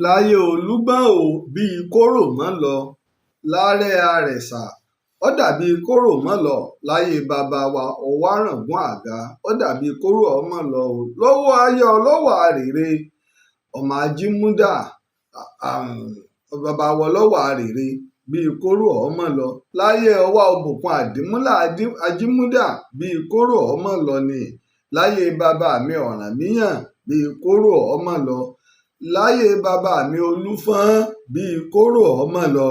láyé olúgbọ́n ò bíi kóró mọ́ lọ láàrẹ àrẹ̀sà ó dàbí kóró mọ́ lọ láyé bàbá wa ọ̀wárangún àga ó dàbí kóró ọmọ lọ ò lọ́wọ́ ayé ọlọ́wọ́ àrèrè ọmọ ajímúdà bàbá wa ọlọ́wọ́ àrèrè bíi kóró ọmọ lọ láyé ọwá òbùkún àdìmúlà ajímúdà bíi kóró ọmọ lọ ni láyé bàbá mi ọ̀rànmíyàn bíi kóró ọmọ lọ láyé bàbá mi olúfọ́n bíi kóró ọmọ lọ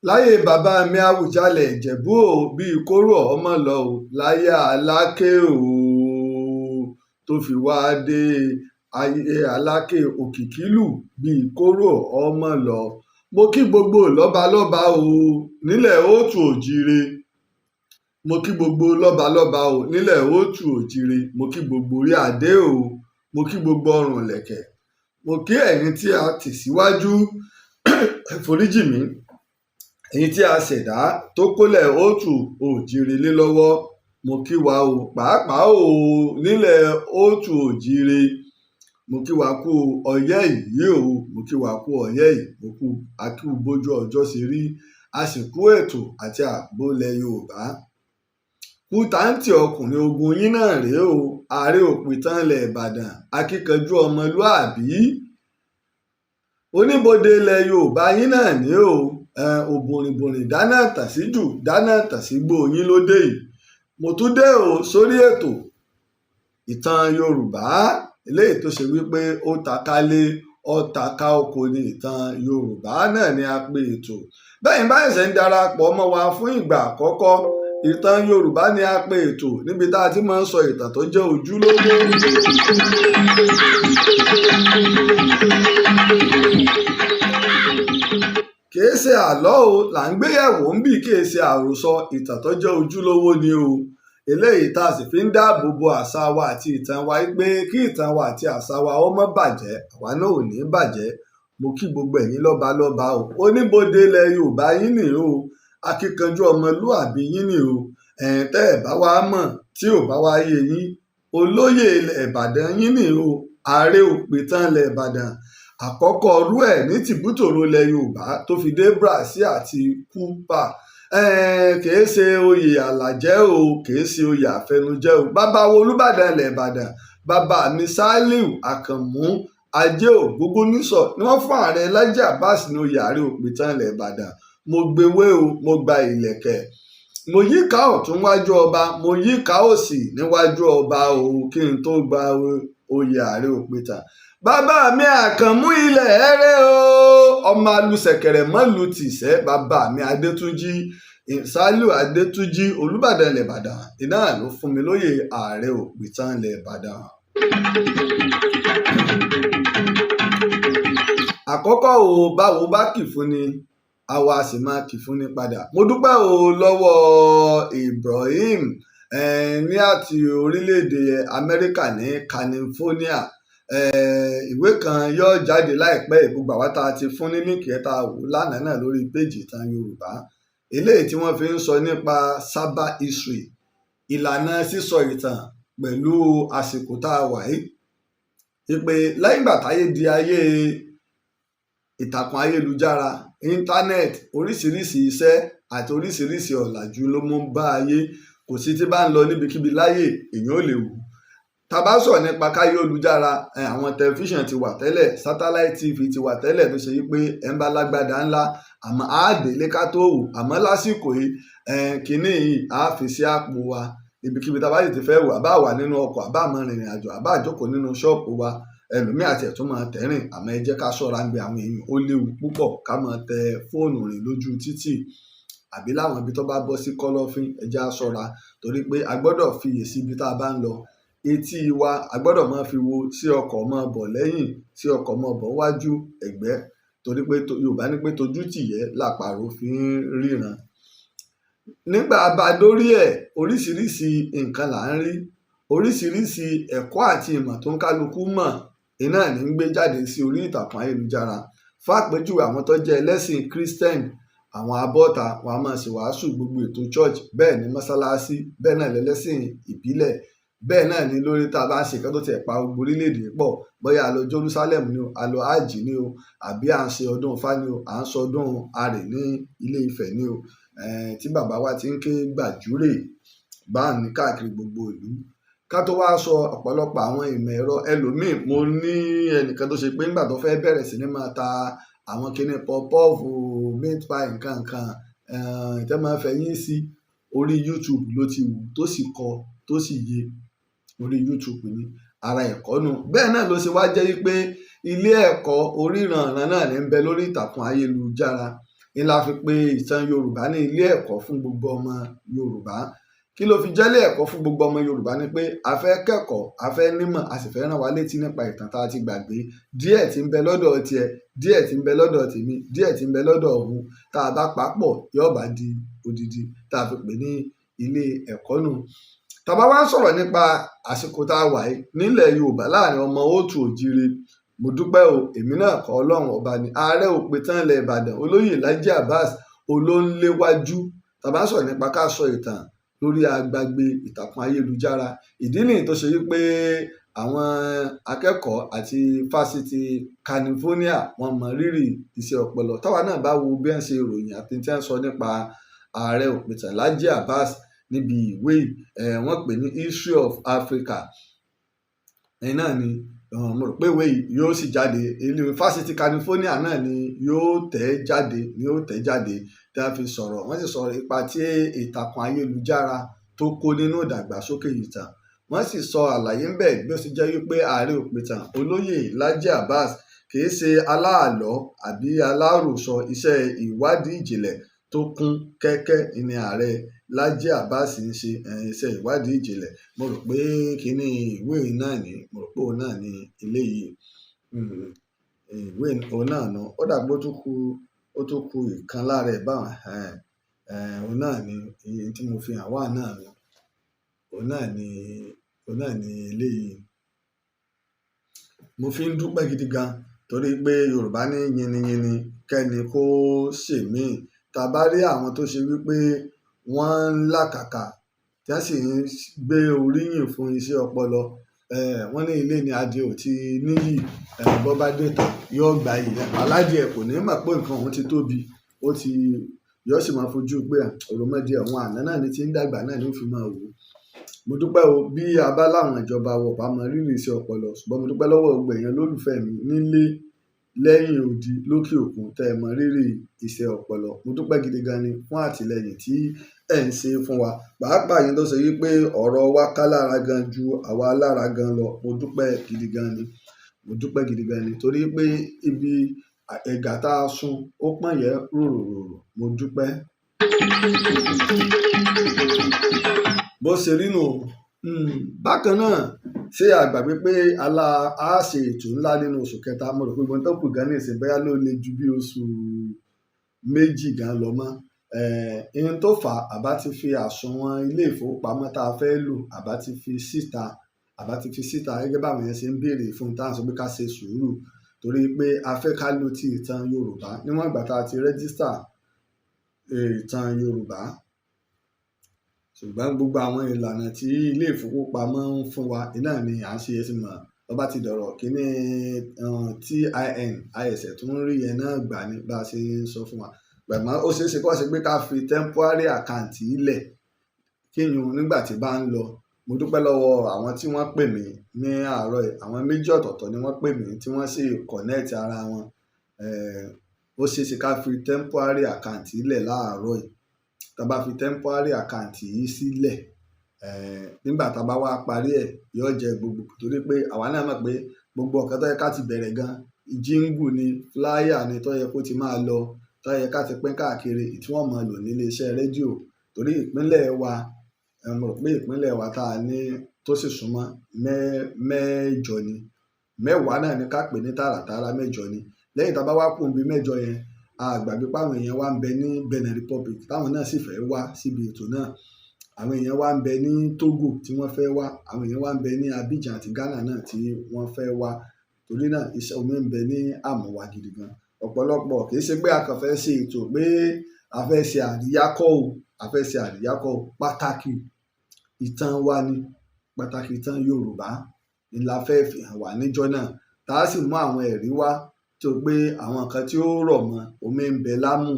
láyé bàbá mi àwùjalẹ̀ ìjẹ̀bú ò bíi kóró ọmọ lọ ò láyé aláké ò tó fi wá dé ayé aláké òkìkílù bíi kóró ọmọ lọ mo kí gbogbo lọ́balọ́ba o nílẹ̀ òtù òjire mo kí gbogbo lọ́balọ́ba o nílẹ̀ òtù òjire mo kí gbogbo orí adé o mo kí gbogbo ọrùn lẹ̀kẹ̀ mo kí ẹ̀yin tí a tì síwájú foríjì mi ẹ̀yin tí a ṣẹ̀dá tó kólẹ̀ òtù òjire lé lọ́wọ́ mo kí wa o pàápàá o nílẹ̀ òtù òjire mo kí wa kú ọyẹ́ yìí o mo kí wa kú ọyẹ́ yìí mo kú akú bójú ọjọ́ ṣe rí àsìkò ètò àti àbólẹ̀ yorùbá kú táǹtì ọkùnrin ogun yín náà rèé o ààrẹ òpìtàn ilẹ̀ ìbàdàn akíkanjú ọmọlúàbí oníbodè ilẹ̀ yorùbá yín náà ní o òbòrìnbòrìn dáná tàṣíjù dáná tàṣígbò yín lóde yìí mo tún dé o sórí ètò ìtàn yorùbá eléyìí tó ṣe wípé ó takálé ó taká oko ní ìtàn yorùbá náà ni a pè ètò bẹ́ẹ̀ bá ẹ̀sẹ̀ ń darapọ̀ mọ́ wa fún ìgbà àkọ́kọ́ ìtàn yorùbá ni a pè ètò níbi tá a ti máa ń sọ ìtàn tó jẹ́ ojúlówó. kìí ṣe àlọ́ o là ń gbéyẹ̀wò ń bì kìí ṣe àròsọ ìtàn tó jẹ́ ojúlówó ni o eléyìí tá a sì fi ń dáàbò bo àṣà wa àti ìtàn wa pé kí ìtàn wa àti àṣà wa ó má bàjẹ́ àwa náà ò ní bàjẹ́ mo kí gbogbo ẹ̀yin lọ́balọ́ba o oníbodè ilẹ̀ yorùbá yín nìyí o akíkanjú ọmọlúàbí yín nìyí o tẹ́ ẹ̀ bá wá mọ̀ tí ò bá wá yé yín olóyè ilẹ̀ ìbàdàn yín nìyí o ààrẹ òpìtàn ilẹ̀ ìbàdàn àkọ́kọ́ ọrú ẹ̀ ní tìbútòrò ilẹ̀ Yorùbá tó fi dé Brazil àti Cuba. Kìí ṣe oyè àlàjẹ́ o, kìí ṣe oyè àfẹnujẹ́ o. Bàbá wo Olúbàdàn ilẹ̀ Ìbàdàn, bàbá mi Sàlíù Àkànmú Ajé Ògúngúnnísọ̀ ni wọ́n fún ààrẹ Laji Abbas ní oyè Ààrẹ òpìtàn ilẹ̀ Ìbàdàn. Mo gbéwé o, mo gba ìlẹ̀kẹ̀, mo yíká ọ̀tún níwájú ọba, mo yíká òsì níwájú ọba o kí n tó gba oyè Ààrẹ òpìtàn. Bàbá mi Àkànmú ilẹ̀ ẹ̀rẹ́ o, ọmọ alùsẹ̀kẹ̀rẹ̀ mọ́lù tìṣẹ́, bàbá mi Adétúnjì Sàlíù Adétúnjì Olúbàdàn ilẹ̀ Ìbàdàn iná ló fún mi lóyè Ààrẹ òpìtàn ilẹ̀ Ìbàdàn. Àkọ́kọ́ o, báwo bá kì fún ni àwa sì máa kì fún ni padà. Mo dúpẹ́ o lọ́wọ́ Ibrahim ní àti orílẹ̀-èdè Amẹ́ríkà ní California. Ìwé kan yóò jáde láìpẹ́, gbogbo àwa tá a ti fún ní líǹkì ẹ̀ tá a wò lánàá náà lórí péjì Ìtàn Yorùbá, eléyìí tí wọ́n fi ń sọ nípa sábà history, ìlànà sísọ ìtàn pẹ̀lú àsìkò tá a wà yìí. Ìpè lẹ́yìn ìgbà táyé di ayé ìtàkùn ayélujára, íńtánẹ́ẹ̀tì, oríṣiríṣi iṣẹ́ àti oríṣiríṣi ọ̀làjú ló mú bá ayé. Kò sí tí bá ń lọ níbikíbi láyè èèyàn ò lè wò. Tá bá sọ̀rọ̀ nípa káyé olùjára, àwọn tẹlifíṣàn ti wà tẹ́lẹ̀, satellite TV ti wà tẹ́lẹ̀ tó ṣe wípé ẹ̀ ń bá lágbádá ńlá àmọ́ á délé ká tó wò. Àmọ́ lásìkò yìí kínní yìí á fi sí àpò wa ibikíbi tá a bá sì ti fẹ́ wò, àbá wà nínú ọkọ̀, àbá máa rìnrìn àjò, àbá jókòó nínú ṣọ́ọ̀pù wa, ẹlòmíì àti ẹ̀tún máa tẹ̀rìn. Àmọ́ ẹ jẹ́ ká ṣọ́ra ń bẹ àwọn èèyàn, ó léwu púpọ̀ ká máa tẹ fóònù rìn lójú títì àbí láwọn ibi tó bá bọ́ sí kọ́lọ́fín. Ẹ jẹ́ á ṣọ́ra torí pé a gbọ́dọ̀ fiyèsí ibi tá a bá ń lọ. Etí wa a gbọ́dọ̀ máa fi wo sí ọkọ̀ máa bọ̀ lẹ́yìn, sí ọkọ̀ máa bọ̀ wájú, ẹ̀gbẹ́, torí pé Yorùbá ní pé tójú tìyẹ́ làpàrọ̀ fi ń ríran. Nígbà bá dórí ẹ̀, oríṣiríṣi nǹkan là ń rí, oríṣiríṣi ẹ̀kọ́ àti ìmọ̀ tó ń kálukú mọ̀ iná ní ń gbé jáde sí orí ìtàkùn ayélujára. Fàpèjúwe àwọn tó jẹ́ ẹlẹ́sìn Christian, àwọn abọ́ta wọn a máa ṣe wàásù gbogbo ètò church, bẹ́ẹ̀ ni mọ́sálásí, bẹ́ẹ̀ náà lẹ́lẹ́sìn ìbílẹ̀, bẹ́ẹ̀ náà ni lórí tá a bá ń ṣe nǹkan tó ti pa gbogbo orílẹ̀-èdè pọ̀, bóyá a lọ Jerusalem ni o, a lọ Hajj ni o, àbí à ń ṣe ọdún Ifá ni o, à ń sọdún Aare ní Ilé Ifẹ̀ ni o, tí bàbá wa ti ń ké gbàjúrè bá ní káàkiri gbogbo ìlú. Ká tó wá sọ ọ̀pọ̀lọpọ̀ àwọn ìmọ̀ ẹ̀rọ. Ẹlòmíì, mo ní ẹnìkan tó ṣe pé nígbà tó fẹ́ bẹ̀rẹ̀ sí ní máa ta àwọn kinní pọpọ́ọ̀fù, meat pie, nǹkan nǹkan tẹ́ máa fẹ́ yín sí, orí YouTube ló ti wù tó sì kọ tó sì yé. Orí YouTube ni ara ẹ̀kọ́ nù. Bẹ́ẹ̀ náà ló ṣe wá jẹ́ wípé ilé ẹ̀kọ́ oríranran náà ní ń bẹ lórí ìtàkùn ayélujára. Ní la fi pè Ìtàn Yorùbá ní ilé ẹ̀kọ́ fún gbogbo ọmọ Yorùbá. Kí ló fi jẹ́ ilé ẹ̀kọ́ fún gbogbo ọmọ Yorùbá ni pé a fẹ́ kẹ́kọ̀ọ́, a fẹ́ nímọ̀, a sì fẹ́ rán wa létí nípa ìtàn tá a ti gbàgbé. Díẹ̀ tí ń bẹ lọ́dọ̀ tiẹ̀, díẹ̀ tí ń bẹ lọ́dọ̀ tèmi, díẹ̀ tí ń bẹ lọ́dọ̀ òun, tá a bá papọ̀ yóò bá di odidi tá a fi pè ní ilé ẹ̀kọ́ nù. Tá bá wá ń sọ̀rọ̀ nípa àsìkò tá a wà yìí nílẹ̀ Yorùbá láàrin ọmọ òtù òjire, mo dúpẹ́ o, èmi náà kọ́ Ọlọ́run ọba ni. Ààrẹ òpìtàn ilẹ̀ Ìbàdàn olóyè Laji Abbas olóńléwájú. Tá bá ń sọ̀rọ̀ nípa ká sọ ìtàn lórí agbágbé ìtàkùn ayélujára, ìdí nìyí tó ṣe wípé àwọn akẹ́kọ̀ọ́ àti fásitì California wọ́n mọ rírì iṣẹ́ ọpọlọ. Táwa náà bá wo bí wọ́n ṣe ròyìn àti tí wọ́n sọ nípa Ààrẹ òpìtàn Laji Abbas níbi ìwé wọ́n pè ní History of Africa. Ẹ̀yin náà ni mo rò pé ìwé yìí yóò sì jáde, ilé fásitì California náà ni yóò tẹ̀ jáde tí a fi sọ̀rọ̀. Wọ́n sì sọ̀rọ̀ ipa tí ìtàkùn ayélujára tó kó nínú ìdàgbàsókè ìtàn. Wọ́n sì sọ àlàyé ń bẹ̀ bí ó sì jẹ́ wípé Ààrẹ òpìtàn olóyè Laji Abbas kìí ṣe aláàlọ́ àbí aláròsọ. Iṣẹ́ ìwádìí ìjìnlẹ̀ tó kún kẹ́kẹ́ ni Ààrẹ Laji Abbas ń ṣe, iṣẹ́ ìwádìí ìjìnlẹ̀. Mo rò pé kíní ìwé náà ni, mo rò pé òun náà ni eléyìí. Ìwé òun náà nù. Ó dàgbé ó tún kù ìkan lára ẹ̀ báwọn. Òun náà ni iye tí mo fi hàn wá náà nù. Òun náà ni eléyìí. Mo fi ń dúpẹ́ gidi gan torí pé Yorùbá ní yiniyini kẹ́ni kó ṣèmí. Tá bá rí àwọn tó ṣe wípé wọ́n ń làkàkà tí wọ́n sì ń gbé oríyìn fún iṣẹ́ ọpọlọ, wọ́n ní ilé ni adìẹ ò ti níyì, bọ́ bá dé tán yóò gbà yìí, aládìẹ kò ní mọ̀ pé nǹkan òun ti tóbi, yóò sì máa fojú pé òròmọdìẹ òun àná náà ni ti ń dàgbà náà ni ó fi máa wò ó. Mo dúpẹ́ o bí a bá láwọn ìjọba wọ̀ bá mọ rírì iṣẹ́ ọpọlọ, ṣùgbọ́n mo dúpẹ́ lọ́wọ́ gbogbo èèyàn lólùfẹ́ mi nílé lẹ́yìn odi lókè òkun tẹ́ ẹ mọ rírì iṣẹ́ ọpọlọ. Mo dúpẹ́ gidi gan ni fún àtìlẹyìn tí ẹ̀ ń ṣe fún wa, pàápàá yín tó ṣe wípé ọ̀rọ̀ wa ká lára gan ju àwa lára gan lọ. Mo dúpẹ́ gidi gan ni, mo dúpẹ́ gidi gan ni torí pé ibi ẹ̀gà tá a sun ó pọ̀n yẹ ròròrò. Mo dúpẹ́. Bó ṣe rí nù. Bákan náà ṣé a gbàgbé pé a ṣe ètò ńlá nínú oṣù kẹta. Mo rò pé gbọ́n tó kù gan ní ìsìn bóyá ló lè ju bí oṣù méjì gan lọ mọ́. Ihun tó fà á, àbá ti fi àsùnwọ̀n ilé ìfowópamọ́ tá a fẹ́ lò àbá ti fi síta gẹ́gẹ́ báwọn yẹn ṣe ń béèrè fún tá à ń sọ pé ká ṣe sùúrù torí pé a fẹ́ ká lo ti ìtàn Yorùbá níwọ̀n ìgbà tá a ti rẹ́gísítà ìtàn Yorùbá. Ṣùgbọ́n gbogbo àwọn ìlànà tí ilé ìfowópamọ́ ń fún wa iná ni à ń ṣe é sí mọ̀. Tó bá ti dọ̀rọ̀ kíní TIN àìsẹ̀ tó ń rí yẹn náà gbà ní bá a ṣe ń sọ fún wa. Gbàgbọ́n ó ṣeé ṣe kó ṣe pé ká fi temporary account ilẹ̀ kíyun nígbà tí bá ń lọ. Mo dúpẹ́ lọ́wọ́ àwọn tí wọ́n pè mí ní àárọ̀ yìí, àwọn méjì ọ̀tọ̀ọ̀tọ̀ ni wọ́n pè mí tí wọ́n sì connect ara wọn. Ó ṣeé ṣe ká fi temporary account ilẹ̀ láàárọ̀ yìí. Tá bá fi temporary account yìí sílẹ̀, nígbà tá bá wá parí ẹ̀ yóò jẹ gbogbo torí pé àwa náà mọ̀ pé gbogbo nǹkan tó yẹ ká ti bẹ̀rẹ̀ gan, jíngù ni, flyer ni tó yẹ kó ti máa lọ, tó yẹ ká ti pín káàkiri tí wọ́n máa lò nílé iṣẹ́ rédíò torí ìpínlẹ̀ wa, mo rò pé ìpínlẹ̀ wa tá a ní tó sì súnmọ́ mẹ́jọ ni, mẹ́wàá náà ni ká pè ní tààràtààrà mẹ́jọ ni. Lẹ́yìn tá bá wá kù níbi mẹ́jọ yẹn, a gbàgbé páwọn èèyàn wá ń bẹ ní Benin Republic táwọn náà sì fẹ́ wá síbi ètò náà. Àwọn èèyàn wá ń bẹ ní Togo tí wọ́n fẹ́ wá. Àwọn èèyàn wá ń bẹ ní Abidjan àti Ghana náà tí wọ́n fẹ́ wá. Torí náà iṣẹ́ omi ń bẹ ní àmúwá gidi gan. Ọ̀pọ̀lọpọ̀ kì í ṣe pé a kàn fẹ́ ṣe ètò pé a fẹ́ ṣe àríyá kọ́ o, a fẹ́ ṣe àríyá kọ́ o. Pàtàkì ìtàn wa ni, pàtàkì ìtàn Yorùbá ni la fẹ́ fi hàn wá níjọ́ náà. Tá a sì mú àwọn ẹ̀rí wá tó pé àwọn nǹkan tí ó rọ̀ mọ́ omi ń bẹ lámù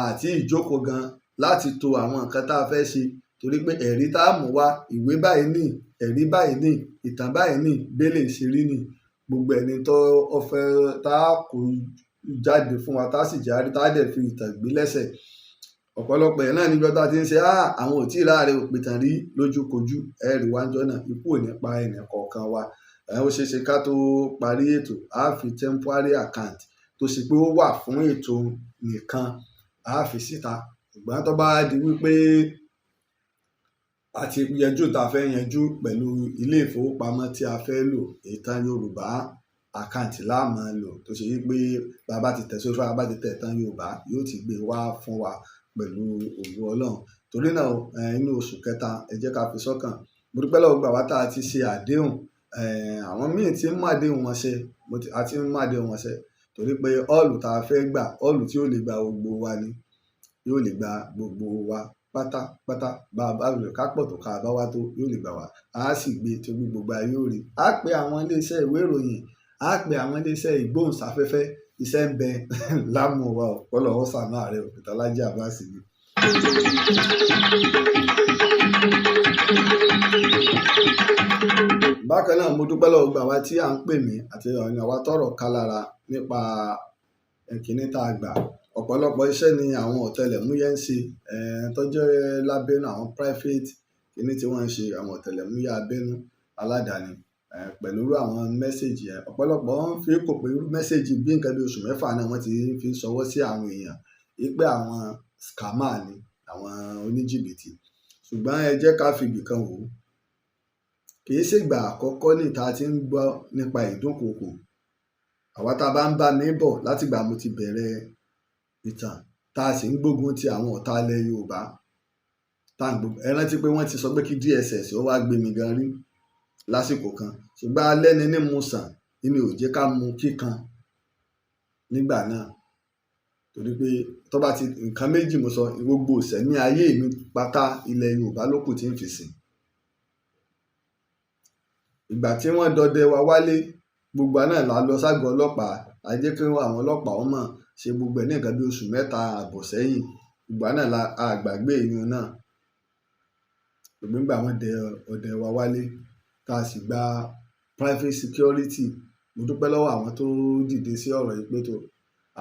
àti ìjókòó gan láti to àwọn nǹkan tá a fẹ́ ṣe torí pé ẹ̀rí tá a mú wá, ìwé báyìí ní, ẹ̀rí báyìí ní, ìtàn báyìí ní, bẹ́lẹ̀ ìṣerí ní, gbogbo ẹni tó ọfẹ́ tá a kó jáde fún wa tá a sì jáde tá a dẹ̀ fi ìtàn gbé lẹ́sẹ̀. Ọ̀pọ̀lọpọ̀ ẹ̀ náà níjọ́ tá a ti ń ṣe àwọn ò tí ì láàárẹ̀ òpìtàn rí lójúkojú ẹ̀rí wájọ́ náà ikú ò ní pa ẹnì kọ̀ọ̀kan wa. Ó ṣeé ṣe ká tó parí ètò a fi temporary account tó ṣe pé ó wà fún ètò nìkan a fi síta. Ṣùgbọ́n tó bá di wípé a ti yanjú tá a fẹ́ yanjú pẹ̀lú ilé ìfowópamọ́ tí a fẹ́ lò, ìtàn Yorùbá àkáǹtì la máa lò tó ṣe wípé bàbá ti tẹ̀ sórí bàbá ti tẹ̀ ìtàn Yorùbá yóò ti gbé wá fún wa pẹ̀lú ògo Ọlọ́run. Torí náà inú oṣù kẹta ẹ jẹ́ ká fi sọ́kàn. Mo dúpẹ́ lọ́wọ́ gbà wá tá a ti ṣe àdéhùn. Àwọn míì tí ń mú àdéhùn wọn ṣe, a ti ń mú àdéhùn wọn ṣe torí pé ọ́ọ̀lù tá a fẹ́ gbà, ọ́ọ̀lù tí yóò lè gba gbogbo wa ni, yóò lè gba gbogbo wa pátápátá. Bá a bá rẹ̀ ká pọ̀ tó ká bá wá tó yóò lè gbà wá. A sì gbé tí gbogbo ayé yóò rí. A pe àwọn iléeṣẹ́ ìwé ìròyìn, a pe àwọn iléeṣẹ́ ìgbóhùnsáfẹ́fẹ́, iṣẹ́ ń bẹ lámú wa Ọlọ́run ṣàánú Aare òkúta Laji Abbas ni. Bákan náà mo dúpẹ́ lọ́wọ́ gbà wá tí à ń pè mí àti ọ̀nà àwa tọrọ ká lára nípa kíní tá a gbà. Ọ̀pọ̀lọpọ̀ iṣẹ́ ni àwọn ọ̀tẹlẹ̀múyẹ́ ń ṣe tó jẹ́ lábẹ́nú àwọn private kíní tí wọ́n ń ṣe, àwọn ọ̀tẹlẹ̀múyẹ́ abẹ́nú aládàáni pẹ̀lú àwọn mẹ́sẹ̀gì yẹn. Ọ̀pọ̀lọpọ̀ ń fi kò pé irú mẹ́sẹ̀gì bí nǹkan bí oṣù mẹ́fà náà wọ́n ti fi ṣọwọ́ sí àwọn èèyàn wípé àwọn scammer ni, àwọn oníjìbìtì. Ṣùgbọ́n ẹ jẹ́ ká fi ibìkan wò ó. Kì í ṣègbà àkọ́kọ́ ní ìta tí ń gbọ́ nípa ìdúnkookò. Àwa tá a bá ń bá mi bọ̀ látìgbà mo ti bẹ̀rẹ̀ ìtàn tá a sì ń gbógun ti àwọn ọ̀tá ilẹ̀ Yorùbá. Ẹ rántí pé wọ́n ti sọ pé kí DSS ó wá gbé mi gan rí lásìkò kan. Ṣùgbọ́n alẹ́ ni ní mo sàn èmi ò jẹ́ ká mu kíkan nígbà náà. Torí pé tó bá ti nǹkan méjì mo sọ gbogbo ìṣẹ̀mí ayé mi pátá ilẹ̀ Yorùbá ló kù tí ń fi sìn. ìgbà tí wọ́n dọdẹ wa wálé gbogbo náà la lọ ságọ́ ọlọ́pàá a jẹ́ kí àwọn ọlọ́pàá wọn mọ̀ ṣe gbogbo ẹ̀ ní nǹkan bí oṣù mẹ́ta àbọ̀ sẹ́yìn gbogbo náà la àgbàgbé ìyún náà nígbà wọ́n dẹ ọdẹ wa wálé tá a sì gba private security. Mo dúpẹ́ lọ́wọ́ àwọn tó dìde sí ọ̀rọ̀ yìí pé tó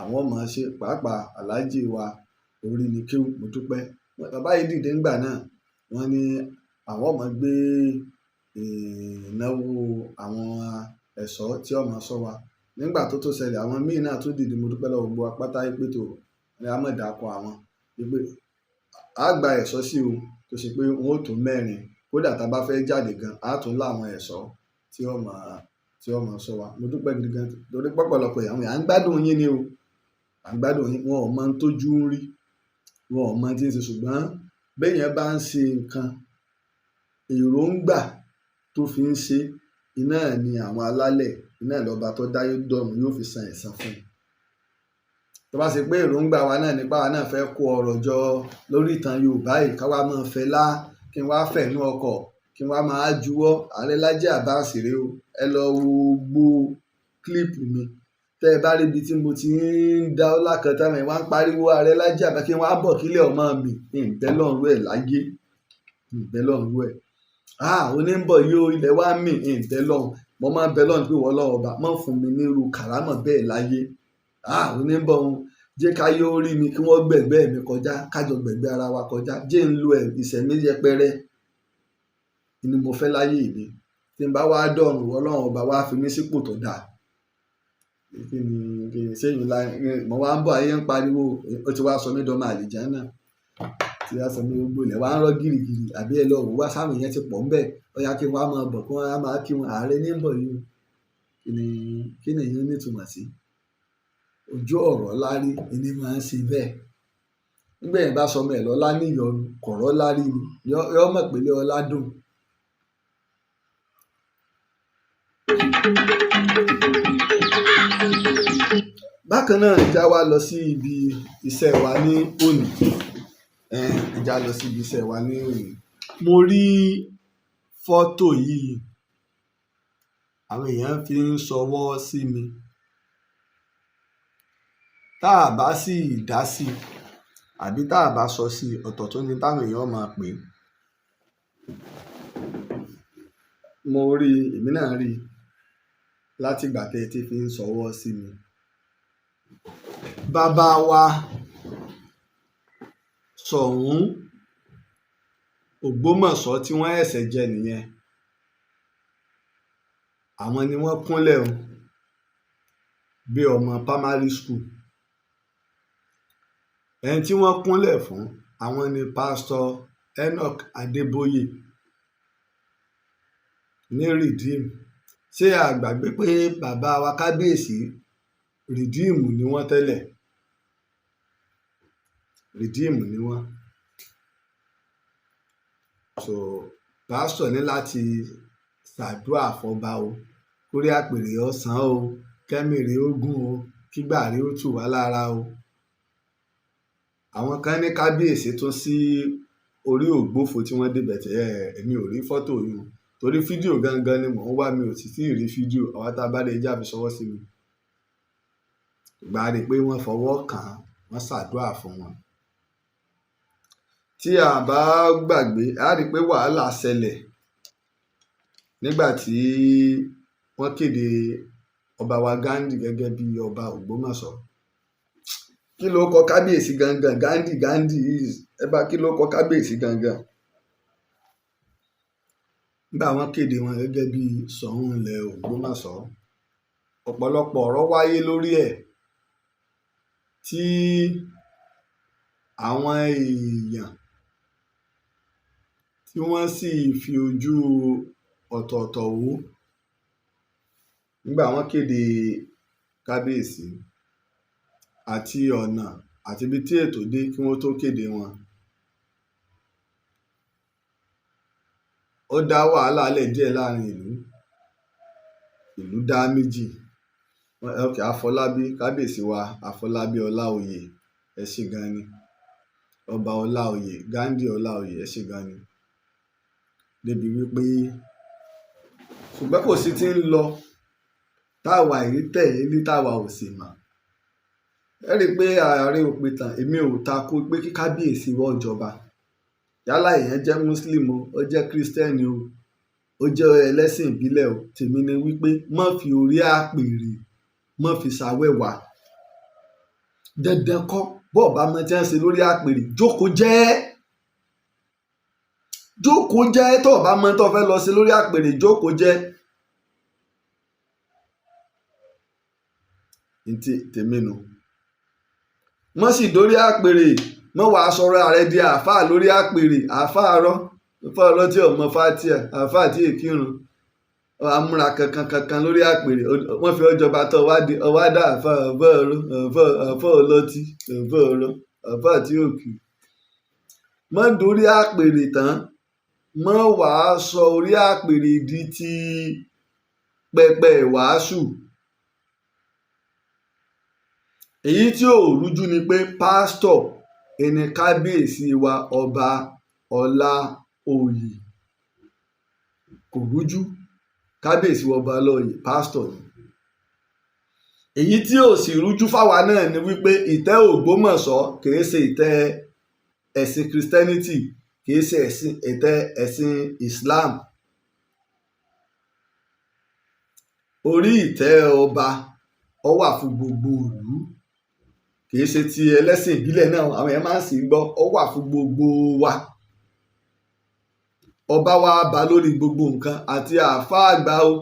àwọn ọmọ ṣe pàápàá aláàjì wa orí ni kí mo dúpẹ́. Bàbá yìí dìde ńgbà náà wọ́n ní àwọn ọmọ gbé ìnáwó àwọn ẹ̀ṣọ́ tí ọmọ sọ wa nígbà tó ṣẹlẹ̀ àwọn míì náà tó dìde. Mo dúpẹ́ lọ́wọ́ gbogbo apáta pé tó ní a mọ̀ dákọ̀ àwọn wípé a gba ẹ̀ṣọ́ sí o tó ṣe pé wọn ò tó 4 kódà tá a bá fẹ́ jáde gan a tún láwọn ẹ̀ṣọ́ tí ọmọ sọ wa. Mo dúpẹ́ gidi gan torí pọ̀pọ̀lọpọ̀ àwọn à ń gbádùn yín ni o à ń gbádùn yín. Wọn ò mọ tójú ń rí wọn ò mọ tí ń ṣe ṣùgbọ́n béèyàn bá ń ṣe nǹkan èròǹgbà tó fi ń ṣe iná ni àwọn alálẹ̀ iná lọ́ba tó dáyé dọ̀run yóò fi san ẹ̀san fún un. Tó bá ṣe pé èròǹgbà wa náà nípa wa náà fẹ́ kó ọrọ̀ jọ lórí ìtàn Yorùbá yìí ká wá máa fẹ́ lá kí n wá fẹ̀nú ọkọ̀ kí n wá máa juwọ́ Ààrẹ Laji Abbas rèé o ẹ lọ wo gbogbo kílíìpù mi tẹ́ ẹ bá rí ibi tí mo ti ń dá ọlá kan táwọn ẹ̀ wá ń pariwo Ààrẹ Laji Abbas kí n wá bọ̀ kílẹ̀ ọmọ mi ìbẹ́lọ́run ẹ̀ láyé ìbẹ́lọ́run ẹ̀ oníbọ̀ yóò ilẹ̀ wá mì ìbẹ́lọ́run mo máa ń bẹ́lọ́run pé wọ́n lọ́wọ́ ọba mọ̀ fún mi nírú kàrámọ̀ bẹ́ẹ̀ láyé oníbọ̀ òun jẹ́ ká yóò rí mi kí wọ́n gbẹ̀gbẹ́ mi kọjá kájọ gbẹ̀gbẹ́ ara wa kọjá jẹ́ ń lo ìṣẹ̀mí yẹpẹrẹ ni mo fẹ́ láyé mi tí n bá wá dọ̀rùn Ọlọ́run ọba wá fi mí sípò tó dáa kí ni sẹ́yìn la mo wá ń bọ̀ ayé ń pariwo ó ti wá sọ mí dọ́mọ àlìjánnà tí wá sọ mí gbogbo ilẹ̀ wá ń rọ́ gìrìgìrì àbí ẹ lọ wò wá sáwọn èèyàn ti pọ̀ ń bẹ̀ ó yá kí wọ́n á máa bọ̀ kí wọ́n á máa kí wọn Ààrẹ ní bọ̀ yìí kí ni èèyàn nítumọ̀ sí ojú ọ̀rọ̀ lárí ẹni máa ń ṣe bẹ́ẹ̀ nígbà yẹn bá sọmọ ẹ̀ lọ́lá níyọnu kọ̀rọ̀ lárí ni yọ mọ̀ pé lé ọlá dùn. Bákan náà ìjà wa lọ sí ibi iṣẹ́ wa ní òní ìjà lọ sí ibi iṣẹ́ wa ní òní mo rí fọ́tò yìí àwọn èèyàn fi ń ṣọwọ́ sí mi tá a bá sì dá sí àbí tá a bá sọ sí ọ̀tọ̀ tó ní táwọn èèyàn máa pè é. Mo rí èmi náà rí láti ìgbà tẹ́ ẹ ti fi ń ṣọwọ́ sí mi. Bàbá wa Soun Ogbomoso tí wọ́n ẹ̀sẹ̀ jẹ nìyẹn àwọn ni wọ́n kúnlẹ̀ o bí ọmọ primary school ẹni tí wọ́n kúnlẹ̀ fún àwọn ni pásítọ̀ Enoch Adébóyè ní Redeem. Ṣé a gbàgbé pé bàbá wa kábíyèsí Redeem ni wọ́n tẹ́lẹ̀ Redeem ni wọ́n so pásítọ̀ ní láti ṣàdúrà fọba o kórí àpèrè ọ̀sán o kẹ́mìrì ogun o kígbàrí ó tù wá lára o. Àwọn kan ní kábíyèsí tó sí orí ògbófo tí wọ́n débẹ̀ tẹ́ èmi ò rí fọ́tò yìí torí fídíò gangan ni mò ń wá mi ò sì tí ì rí fídíò àwọn tá a bá lè já fi ṣọwọ́ sí mi. Ìgbà rí i pé wọ́n fọwọ́ kàn án wọ́n ṣàdúrà fún wọn. Tí a bá gbàgbé a rí i pé wàhálà ṣẹlẹ̀ nígbà tí wọ́n kéde ọba wa Ghandi gẹ́gẹ́ bí ọba Ògbómọ̀ṣọ́. Kí ló kọ kábíyèsí gangan Ghandi ẹ bá kí ló kọ kábíyèsí gangan. Nígbà wọ́n kéde wọn gẹ́gẹ́ bí Soun ilẹ̀ Ògbómọ̀ṣọ́ ọ̀pọ̀lọpọ̀ ọ̀rọ̀ wáyé lórí ẹ̀ tí àwọn èèyàn tí wọ́n sì fi ojú ọ̀tọ̀ọ̀tọ̀ wò nígbà wọ́n kéde kábíyèsí àti ọ̀nà àti ibi tí ètò dé kí wọ́n tó kéde wọn. Ó dá wàhálà lẹ̀ díẹ̀ láàrin ìlú dá méjì. Àfọlábí kábíyèsí wa Àfọlábí Ọláoyè ẹ ṣé gan ni ọba Ọláoyè Ghandi Ọláoyè ẹ ṣé gan ni débi wípé ṣùgbọ́n kò sí ti ń lọ táwa yìí tẹ̀lé táwa ò sì mọ̀. ẹ rí i pé Ààrẹ òpìtàn èmi ò tako pé kí kábíyèsí wọ́ jọba yálà èèyàn jẹ́ muslim o ó jẹ́ kírísítẹ́nì o ó jẹ́ ẹlẹ́sìn ìbílẹ̀ o, tèmi ni wípé má fi orí àpèrè má fi ṣàwẹ́wà. dandan kọ́ bọ́ọ̀ bá mọ tí wọ́n ṣe lórí àpèrè jókòó jẹ́ tó o bá mọ tó o fẹ́ lọ ṣe lórí àpèrè jókòó jẹ́. ntí tèmi nù. wọ́n sì dórí àpèrè mọ́ wàá sọ̀rọ̀ ààrẹ di àáfàá lórí àpèrè àáfàá rọ́ tí ọmọ fatia àáfàá tí èkìrun amúra kankan lórí àpèrè wọ́n fi ọjọba tó ọwá dá àáfàá ọlọ́tí àáfàá tí òkì. mọ́ dórí àpèrè tán mọ́ wàá sọ orí àpèrè di ti pẹpẹ ìwàásù. èyí tí ò rújú ni pé pásítọ̀ ẹni kábíyèsí wa ọba Ọláoyè kò rújú, kábíyèsí wa ọba Ọláoyè pásítọ̀ ni. èyí tí ò sì rújú fáwa náà ni wípé ìtẹ́ Ògbómọ̀ṣọ́ kìí ṣe ìtẹ́ ẹ̀sìn Christianity, kìí ṣe ìtẹ́ ẹ̀sìn Islam. orí ìtẹ́ ọba ó wà fún gbogbo ìlú, kìí ṣe ti ẹlẹ́sìn ìbílẹ̀ náà àwọn èèyàn máa ń sì gbọ́, ó wà fún gbogbo wa. ọba wa bá lórí gbogbo nǹkan, àti àáfàá àgbà o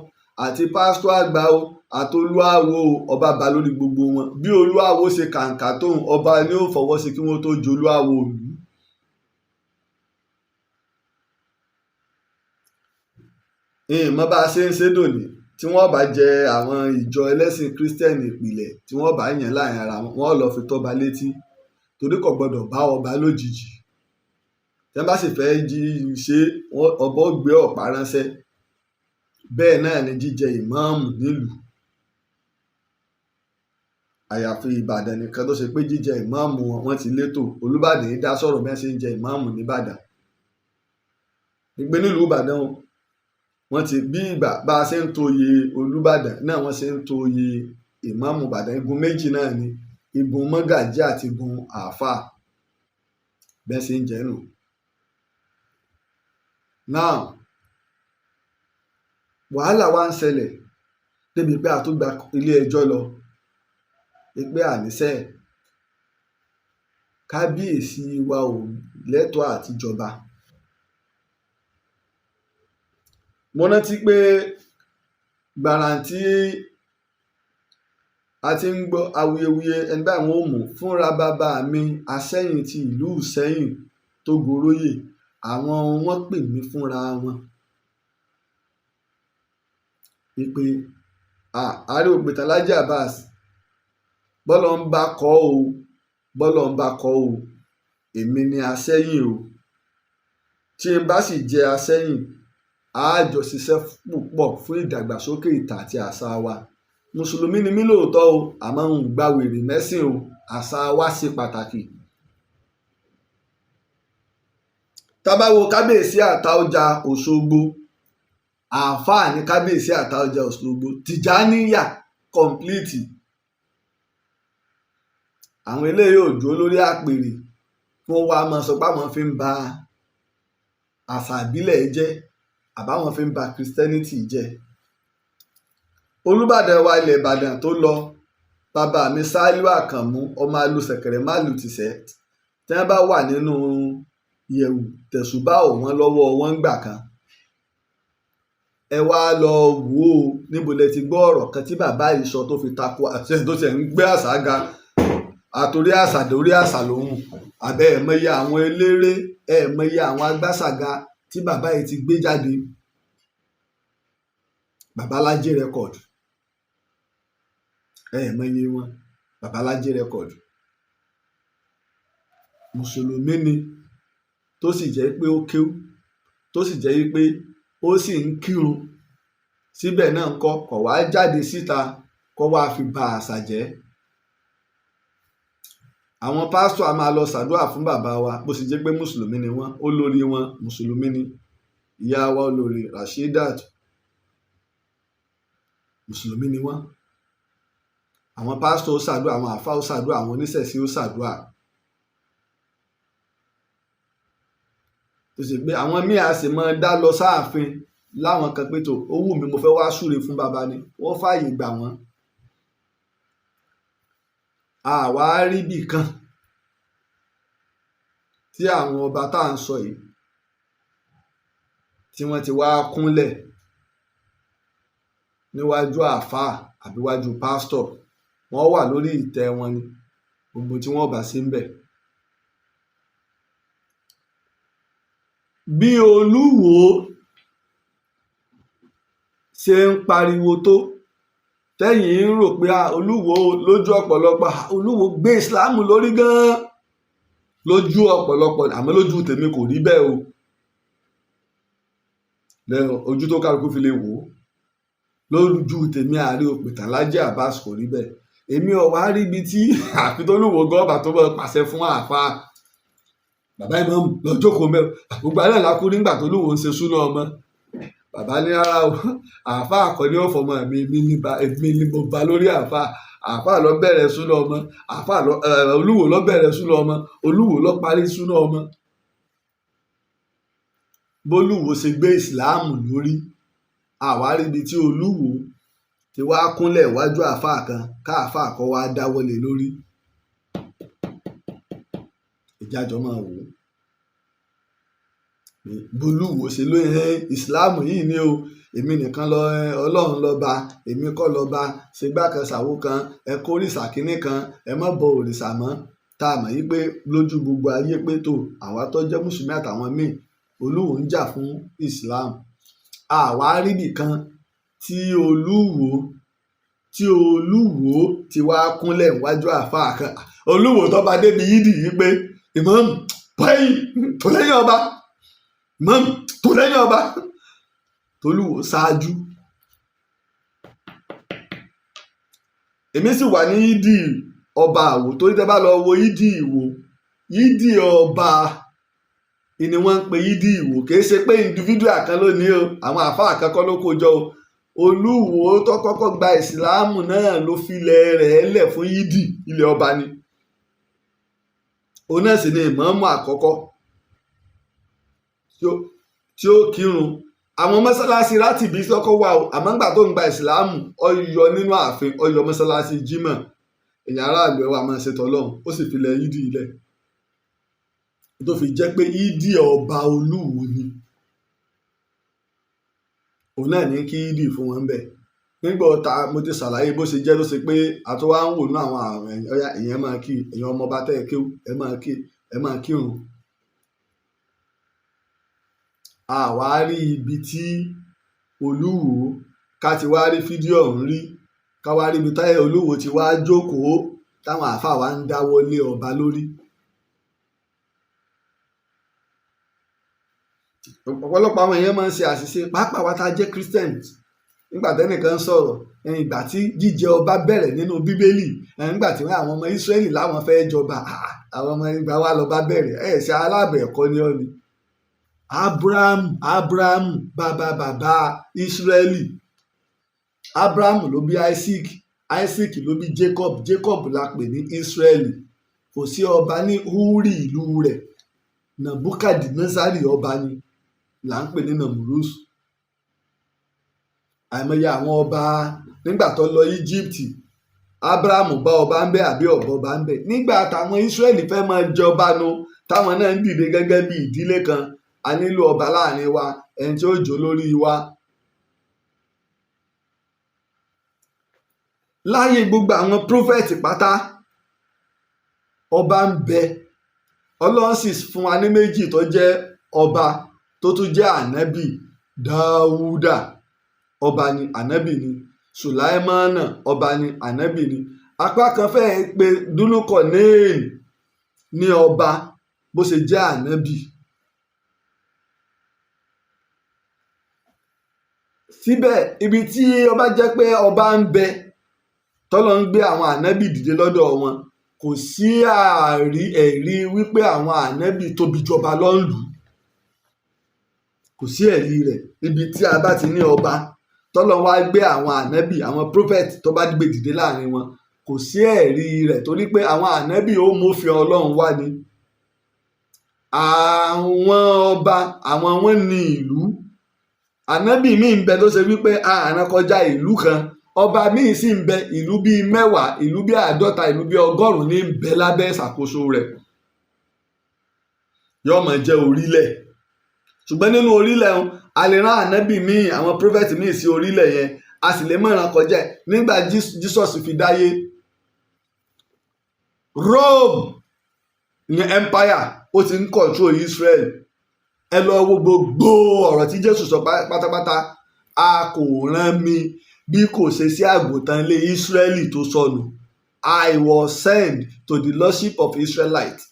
àti pásítọ̀ àgbà o àti olúàwò ọba bá lórí gbogbo wọn. bí olúàwò ṣe kàǹkà tóun ọba ni ó fọwọ́ sí kí wọ́n tó jẹ olúàwò ìlú. ìmọ̀ bá a ṣe ń ṣe dòní tí wọ́n bá jẹ àwọn ìjọ ẹlẹ́sìn kírísítẹ́nì ìpìlẹ̀ tí wọ́n bá yàn láàrin ara wọn wọ́n lọ́ọ́ fi tọ́ba létí torí kò gbọ́dọ̀ bá ọba lójijì. tí wọ́n bá sì fẹ́ ṣe ọba ó gbé ọ̀pá ránṣẹ́. bẹ́ẹ̀ náà ni jíjẹ ìmáàmù nílùú. àyàfi Ìbàdàn nìkan tó ṣe pé jíjẹ ìmáàmù wọn ti létò. Olúbàdàn yìí dá sọ̀rọ̀ bí wọ́n ṣe ń jẹ ìmáàmù nìbàdàn. ìgbé nílùú Ìbàdàn wọ́n ti bí ìgbà bá a ṣe ń to oyè Olúbàdàn náà wọ́n ṣe ń to oyè ìmáàmù Ìbàdàn. igun méjì náà ni igun mọ́gàjí àti igun àáfàá bẹ́ẹ̀ ṣe ń jẹ́ nù. now wàhálà wa ń ṣẹlẹ̀ débi pé a tún gba ilé ẹjọ́ lọ pé àníṣe kábíyèsí wa ò lẹ́tọ̀ọ́ àtijọba. mo rántí pé gbàràǹtí a ti ń gbọ́ awuyewuye ẹni báyìí wọn ò mú fúnra bàbá mi Àsẹ́yìn ti ìlú Ìṣẹ́yìn tó goróyè àwọn wọn pè mí fúnra wọn wípé Ààrẹ òpìtàn Laji Abbas bọ́lọ̀ ń bá kọ́ o èmi ni Àsẹ́yìn o tí n bá sì jẹ Àsẹ́yìn a jọ ṣiṣẹ́ púpọ̀ fún ìdàgbàsókè ìtàn àti àṣà wa. mùsùlùmí ni mí lóòótọ́ o àmọ́ ń gba wèrè mẹ́sìn o, àṣà wa ṣe pàtàkì. tá bá wo kábíyèsí Àtaọ́jà Òṣogbo àáfàá ní kábíyèsí Àtaọ́jà Òṣogbo Tìjàníyà kọ̀ǹpìlìtì. àwọn eléyìí ò dúró lórí àpèrè fún wa máa sọ pé àwọn fi ń ba àṣà ìbílẹ̀ jẹ́ àbáwọn fi ń ba Christianity jẹ́. Olúbàdàn wa ilẹ̀ Ìbàdàn tó lọ bàbá mi Sálíù Àkànmú ọmọ alùsẹ̀kẹ̀rẹ̀ málù tìṣẹ́ tí wọ́n bá wà nínú ìyẹ̀wù tẹ̀sùbá wọn lọ́wọ́ wọn gbà kan. ẹ wá lọ wò ó níbo lẹ ti gbọ́ ọ̀rọ̀ kan tí bàbá yìí sọ tó fi tako àṣẹ tó ṣe ń gbé àṣà ga àtòrí àṣà dórí àṣà lòun àbẹ́ ẹ̀mọye àwọn eléré ẹ̀mọye àwọn agbásàga tí bàbá yìí ti gbé jáde. bàbá Laji rẹ́kọ̀dù ẹ̀mọye wọn bàbá Laji rẹ́kọ̀dù. mùsùlùmí ni tó sì jẹ́ pé ó kéwú tó sì jẹ́ pé ó sì ń kírun síbẹ̀ náà ń kọ́ kọ̀ wá jáde síta kọ́ wá fi ba àṣà jẹ́. àwọn pásítọ̀ a máa lọ ṣàdúrà fún bàbá wa bó sì jẹ́ pé mùsùlùmí ni wọ́n olórí wọn mùsùlùmí ni ìyá wa olórí Rasheedat mùsùlùmí ni wọ́n. Àwọn pásítọ̀ ó ṣàdúrà, àwọn àfáà ó ṣàdúrà, àwọn oníṣẹ̀ṣe ó ṣàdúrà. tó ṣe pé àwọn míì á sì máa dá lọ sáàfin láwọn kan pé tó ó wù mí mo fẹ́ wá súre fún bàbá ni wọ́n fààyè gbà wọ́n. àwa rí bì kan tí àwọn ọba tá à ń sọ yìí tí wọ́n ti wá kúnlẹ̀ níwájú àáfàá àbíwájú pásítọ̀, wọ́n wà lórí ìtẹ́ wọn ni gbogbo tí wọ́n bá sí ń bẹ̀. bí Olúwo ṣe ń pariwo tó tẹ́yìn ń rò pé Olúwo lójú ọ̀pọ̀lọpọ̀ Olúwo gbé Islam lórí gan-an lójú ọ̀pọ̀lọpọ̀, àmọ́ lójú tèmi kò rí bẹ́ẹ̀ o. lẹ́nu ojú tó kálukú fi lè wò ó, lójú tèmi Aare òpìtàn Laji Abbas kò rí bẹ́ẹ̀. èmi ò wá rí ibi tí àfi tó Olúwo gọ́ọ̀bà tó bá pàṣẹ fún àáfàá bàbá ìmáàmù lọ jókòó mẹ́rin gbogbo alẹ́ làkú nígbà tó Olúwo ń ṣe súná ọmọ. bàbá ní rárá o, àáfàá àkọ́ni ọ̀fọ̀mọ́ èmi ni mo bá lórí àáfàá lọ bẹ̀rẹ̀ súná ọmọ, Olúwo lọ bẹ̀rẹ̀ súná ọmọ, Olúwo lọ parí súná ọmọ. bólúwo ṣe gbé ìsìláàmù lórí, àwárí ibi tí Olúwo ti wá kúnlẹ̀ wájú àáfàá kan káàfàá kan wá dáwọ́lé lórí. ìjájọ́ máa wò ó bólúwo ṣe ló ìsìláàmù yìí ni o, èmi nìkan lọ Ọlọ́run lọ́ba, èmi kọ́ lọ́ba, ṣègbà kan ṣàwó kan, ẹ kó òrìṣà kínní kan, ẹ má bọ òrìṣà mọ́. tá a mọ̀ yí pé lójú gbogbo ayé pé tó àwa tó jẹ́ mùsùlùmí àtàwọn míì Olúwo ń jà fún Islam. àwa ríbì kan tí Olúwo ti wá kúnlẹ̀ wájú àáfàá kan. Olúwo tó bá débi yídì yìí pé ìmáàmù báyìí tó lẹ́yìn ọba, ìmáàmù tó lẹ́yìn ọba, tolúwo ṣáájú. èmi sì wà ní yídì ọba Àwò, torí tẹ́ bá lọ wo yídì Ìwó, yídì ọba ni wọ́n ń pe yídì Ìwó, kì í ṣe pé individual kan ló ní o, àwọn àáfàá kan kọ́ ló kó jọ o. Olúwo tó kọ́kọ́ gba ìsìláàmù náà ló filẹ̀ rẹ̀ lẹ̀ fún yídì, ilẹ̀ ọba ni. òun náà sì ni ìmáàmù àkọ́kọ́ tí ó kírun. àwọn mọ́sálásí rátìbí lọ́kọ́ wà o, àmọ́ ńgbà tó ń gba ìsìláàmù ó yọ nínú ààfin, ó yọ mọ́sálásí jímọ̀, èèyàn aráàlú ẹ̀ wà máa ṣe tọ́lọ́run, ó sì filẹ̀ yídì ilẹ̀. tó fi jẹ́ pé yídì ọba Olúwo ni. òun náà ní kí yídì fún wọn bẹ́ẹ̀. nígbà ọ̀tá mo ti ṣàlàyé bó ṣe jẹ́, ló ṣe pé àtúwá ń wò ní àwọn àrùn ọ̀yà ìyẹn máa kí, èèyàn ọmọ ọba tẹ́ ẹ kéwú ẹ máa kírun. àwa rí ibi tí Olúwo ká ti wá rí fídíò ọ̀hún rí, ká wá rí ibi táyà Olúwo ti wá jókòó táwọn àáfàá wa ń dáwọ́ lé ọba lórí. ọ̀pọ̀lọpọ̀ àwọn èèyàn máa ń ṣe àṣìṣe, pàápàá wa tá a jẹ́ Christians. nígbà tẹ́nìkan sọ̀rọ̀ ìgbà tí jíjẹ ọba bẹ̀rẹ̀ nínú Bíbélì, nígbà tí àwọn ọmọ Ísírẹ́lì láwọn fẹ́ jọba, àwọn ọmọ ìgbà wa lọ́ba bẹ̀rẹ̀ ṣe aláàbẹ̀ ẹ̀kọ́ ni ọ́ ni. Abraham bàbá Ísírẹ́lì. Abraham ló bí Isaac ló bí Jacob la pè ní Ísírẹ́lì. kò sí ọba ní Húrì ìlú rẹ̀, Nàbúkàdínésárì ọba ni là ń pè ní Nàmúrúsù. àìmọye àwọn ọba nígbà tó lọ Egypt, Abraham bá ọba ń bẹ àbí ọba ń bẹ. nígbà táwọn Ísírẹ́lì fẹ́ máa jọba nu, táwọn náà ń dìde gẹ́gẹ́ bí ìdílé kan, a nílò ọba láàrin wa, ẹni tí ó jọ lórí wa. láyé gbogbo àwọn prófẹ́tì pátá ọba ń bẹ. Ọlọ́run sì fún wa ní méjì tó jẹ́ ọba tó tún jẹ́ ànábì. Dáúdà ọba ni, ànábì ni. Sùláímánà ọba ni, ànábì ni. apá kan fẹ́ẹ́ pe Dúnúkọ̀néènì ní ọba bó ṣe jẹ́ ànábì. síbẹ̀ ibi tí ọba jẹ́ pé ọba ń bẹ tọ́lọ́ ń gbé àwọn ànábì dìde lọ́dọ̀ wọn, kò sí ẹ̀rí wípé àwọn ànábì tóbi jọba lọ́nlù. kò sí ẹ̀rí rẹ̀. ibi tí a bá ti ní ọba tọ́lọ́ wá gbé àwọn ànábì àwọn prophet tó bá gbé dìde láàrin wọn kò sí ẹ̀rí rẹ̀ torí pé àwọn ànábì ó mófin ọlọ́run wá ni àwọn ọba àwọn wọn ní ìlú ànábì míì ń bẹ tó ṣe wípé àrùn kọjá ìlú kan ọba míì sì ń bẹ ìlú bíi 10 ìlú bíi 50 ìlú bíi 100 ní ń bẹ lábẹ́ ìṣàkóso rẹ̀ yóò máa jẹ́ orílẹ̀ ṣùgbọ́n nínú orílẹ̀ ọ̀hún a lè rán ànábì míì àwọn prophet míì sí orílẹ̀ yẹn a sì lè mọ̀ràn kọjá ẹ̀ nígbà Jesus fi dáyé Rome ní empire ó ti ń control Israel ẹ lọ wo gbogbo ọ̀rọ̀ tí Jésù sọ pátápátá a kò rán mi bí kò ṣe sí àgùntàn ilé Israeli tó sọnù I was sent to the lordship of Israelites.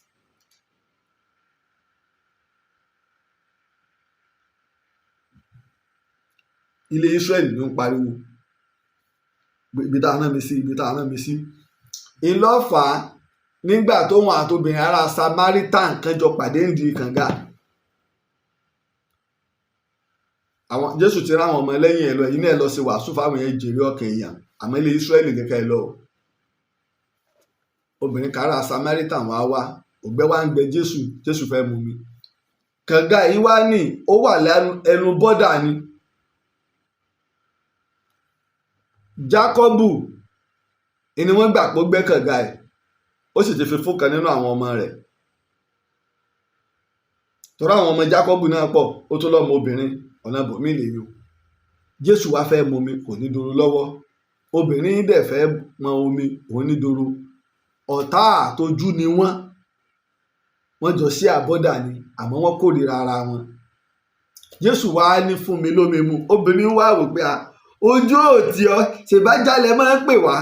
Ilé Israeli ló ń pariwo ibi tá a rán mi sí ibi tá a rán mi sí ìlọ́fà nígbà tóun àtobìnrin ará Samaritan kan jọ pàdé ń di kànga àwọn Jésù ti rán àwọn ọmọ ẹlẹ́yìn ẹ̀ lọ ẹ̀yin náà lọ sí wàásù fáwọn èèyàn jèrè ọkàn èèyàn àmọ́ ilé Ísírẹ́lì kẹ́kẹ́ lọ obìnrin kan ará Samaritan wá ògbẹ́ wá ń gbẹ Jésù fẹ́ mu mi kànga yìí wá ní ó wà ẹnu bọ́dà ni Jákọ́bù ni wọ́n gbà pé ó gbẹ́ kànga ẹ̀ ó sì ti fi fún kan nínú àwọn ọmọ rẹ̀ tọ́ra àwọn ọmọ Jákọ́bù náà pọ̀ ó tó lọ́mọ obìnrin ọ̀nà bòmí lè yọ Jésù wá fẹ́ mu omi kò ní doro lọ́wọ́ obìnrin dẹ̀ fẹ́ mọ omi òun ní doro ọ̀tá àtojú ni wọ́n jọ sí àbọ́dà ni àmọ́ wọ́n kórìíra ara wọn Jésù wá ní fún mi lómi mu obìnrin wá wò pé ojú òtí ọ ṣèbájálẹ̀ máa ń pè wá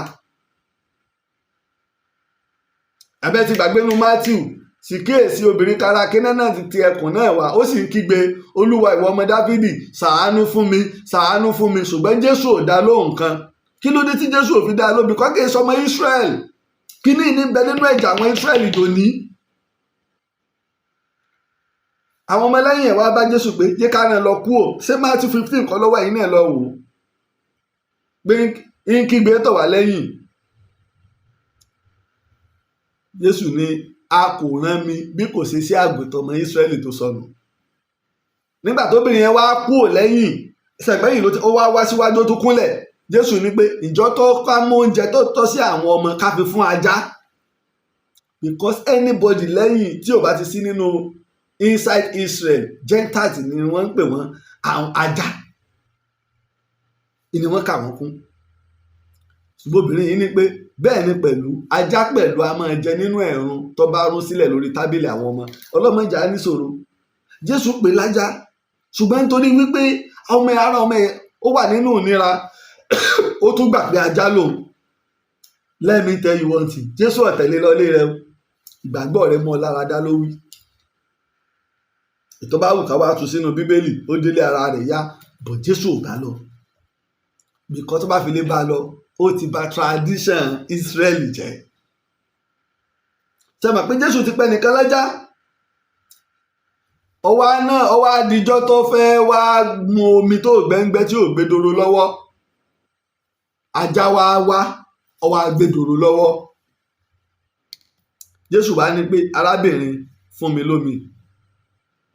abẹ́ ti gbàgbé nu Matthew sì kíyèsí obìnrin kára kíná náà ti ẹkùn náà wá ó sì ń kígbe olúwa ìwọ ọmọ Dáfídì ṣàánú fún mi ṣùgbọ́n Jésù ò dá lóhùn kan kí ló dé tí Jésù ò fi dá lóhùn kọ́ kí n sọmọ Israel kí ní bẹ nínú ẹ̀jẹ̀ àwọn Israel dòní àwọn ọmọ ẹlẹ́yìn ẹ̀ wá bá Jésù pé jẹ́ ká rán lọ kú ò ṣé Matthew 15 kọ́ lọ́wọ́ ẹ̀yin náà lọ wò ó pé ń kígbe tọ̀ wá lẹ́yìn Jésù ní a kò rán mi bí kò ṣe sí àgùntàn ọmọ Ísírẹ́lì tó sọnù nígbà tóbìnrin yẹn wá kúrò lẹ́yìn ṣẹ̀gbẹ́yìn ó wá síwájú tó kúnlẹ̀ Jésù ní pé ìjọ tó ká mú oúnjẹ tó tọ́ sí àwọn ọmọ ká fi fún ajá because anybody lẹ́yìn tí ò bá ti sí nínú inside Israel Gentiles ni wọ́n ń pè wọ́n àwọn ajá ni wọ́n kà wọ́n kún ṣùgbọ́n obìnrin yìí ní pé bẹ́ẹ̀ ni pẹ̀lú ajá pẹ̀lú a máa jẹ nínú ẹ̀rùn tó bá rún sílẹ̀ lórí tábìlì àwọn ọmọ ọlọ́mọjà níṣòro Jésù pè lájá ṣùgbọ́n nítorí wípé ọmọ ẹ̀ ó wà nínú ìnira ó tún gbà pé ajá lòun let me tell you one thing Jésù ọ̀tẹ̀lé lọ́lé rẹ ìgbàgbọ́ rẹ mọ́ lára dá ló wí ètò bá wù ká wá tún sínú Bíbélì ó délé ara rẹ̀ yá bọ̀ Jésù ò bá lọ bìkọ́ tó bá fi lè bá lọ ó ti bà tradition Israel jẹ́ ṣe mọ̀ pé Jésù ti pẹ́ nìkan lẹ́jà ọwọ́ adijọ́ tó fẹ́ wá mu omi tó gbẹ́ngbẹ́ tí ò gbé doro lọ́wọ́ ajá ọwọ́ agbédoro lọ́wọ́ Jésù wá ní pé arábìnrin fún mi lómi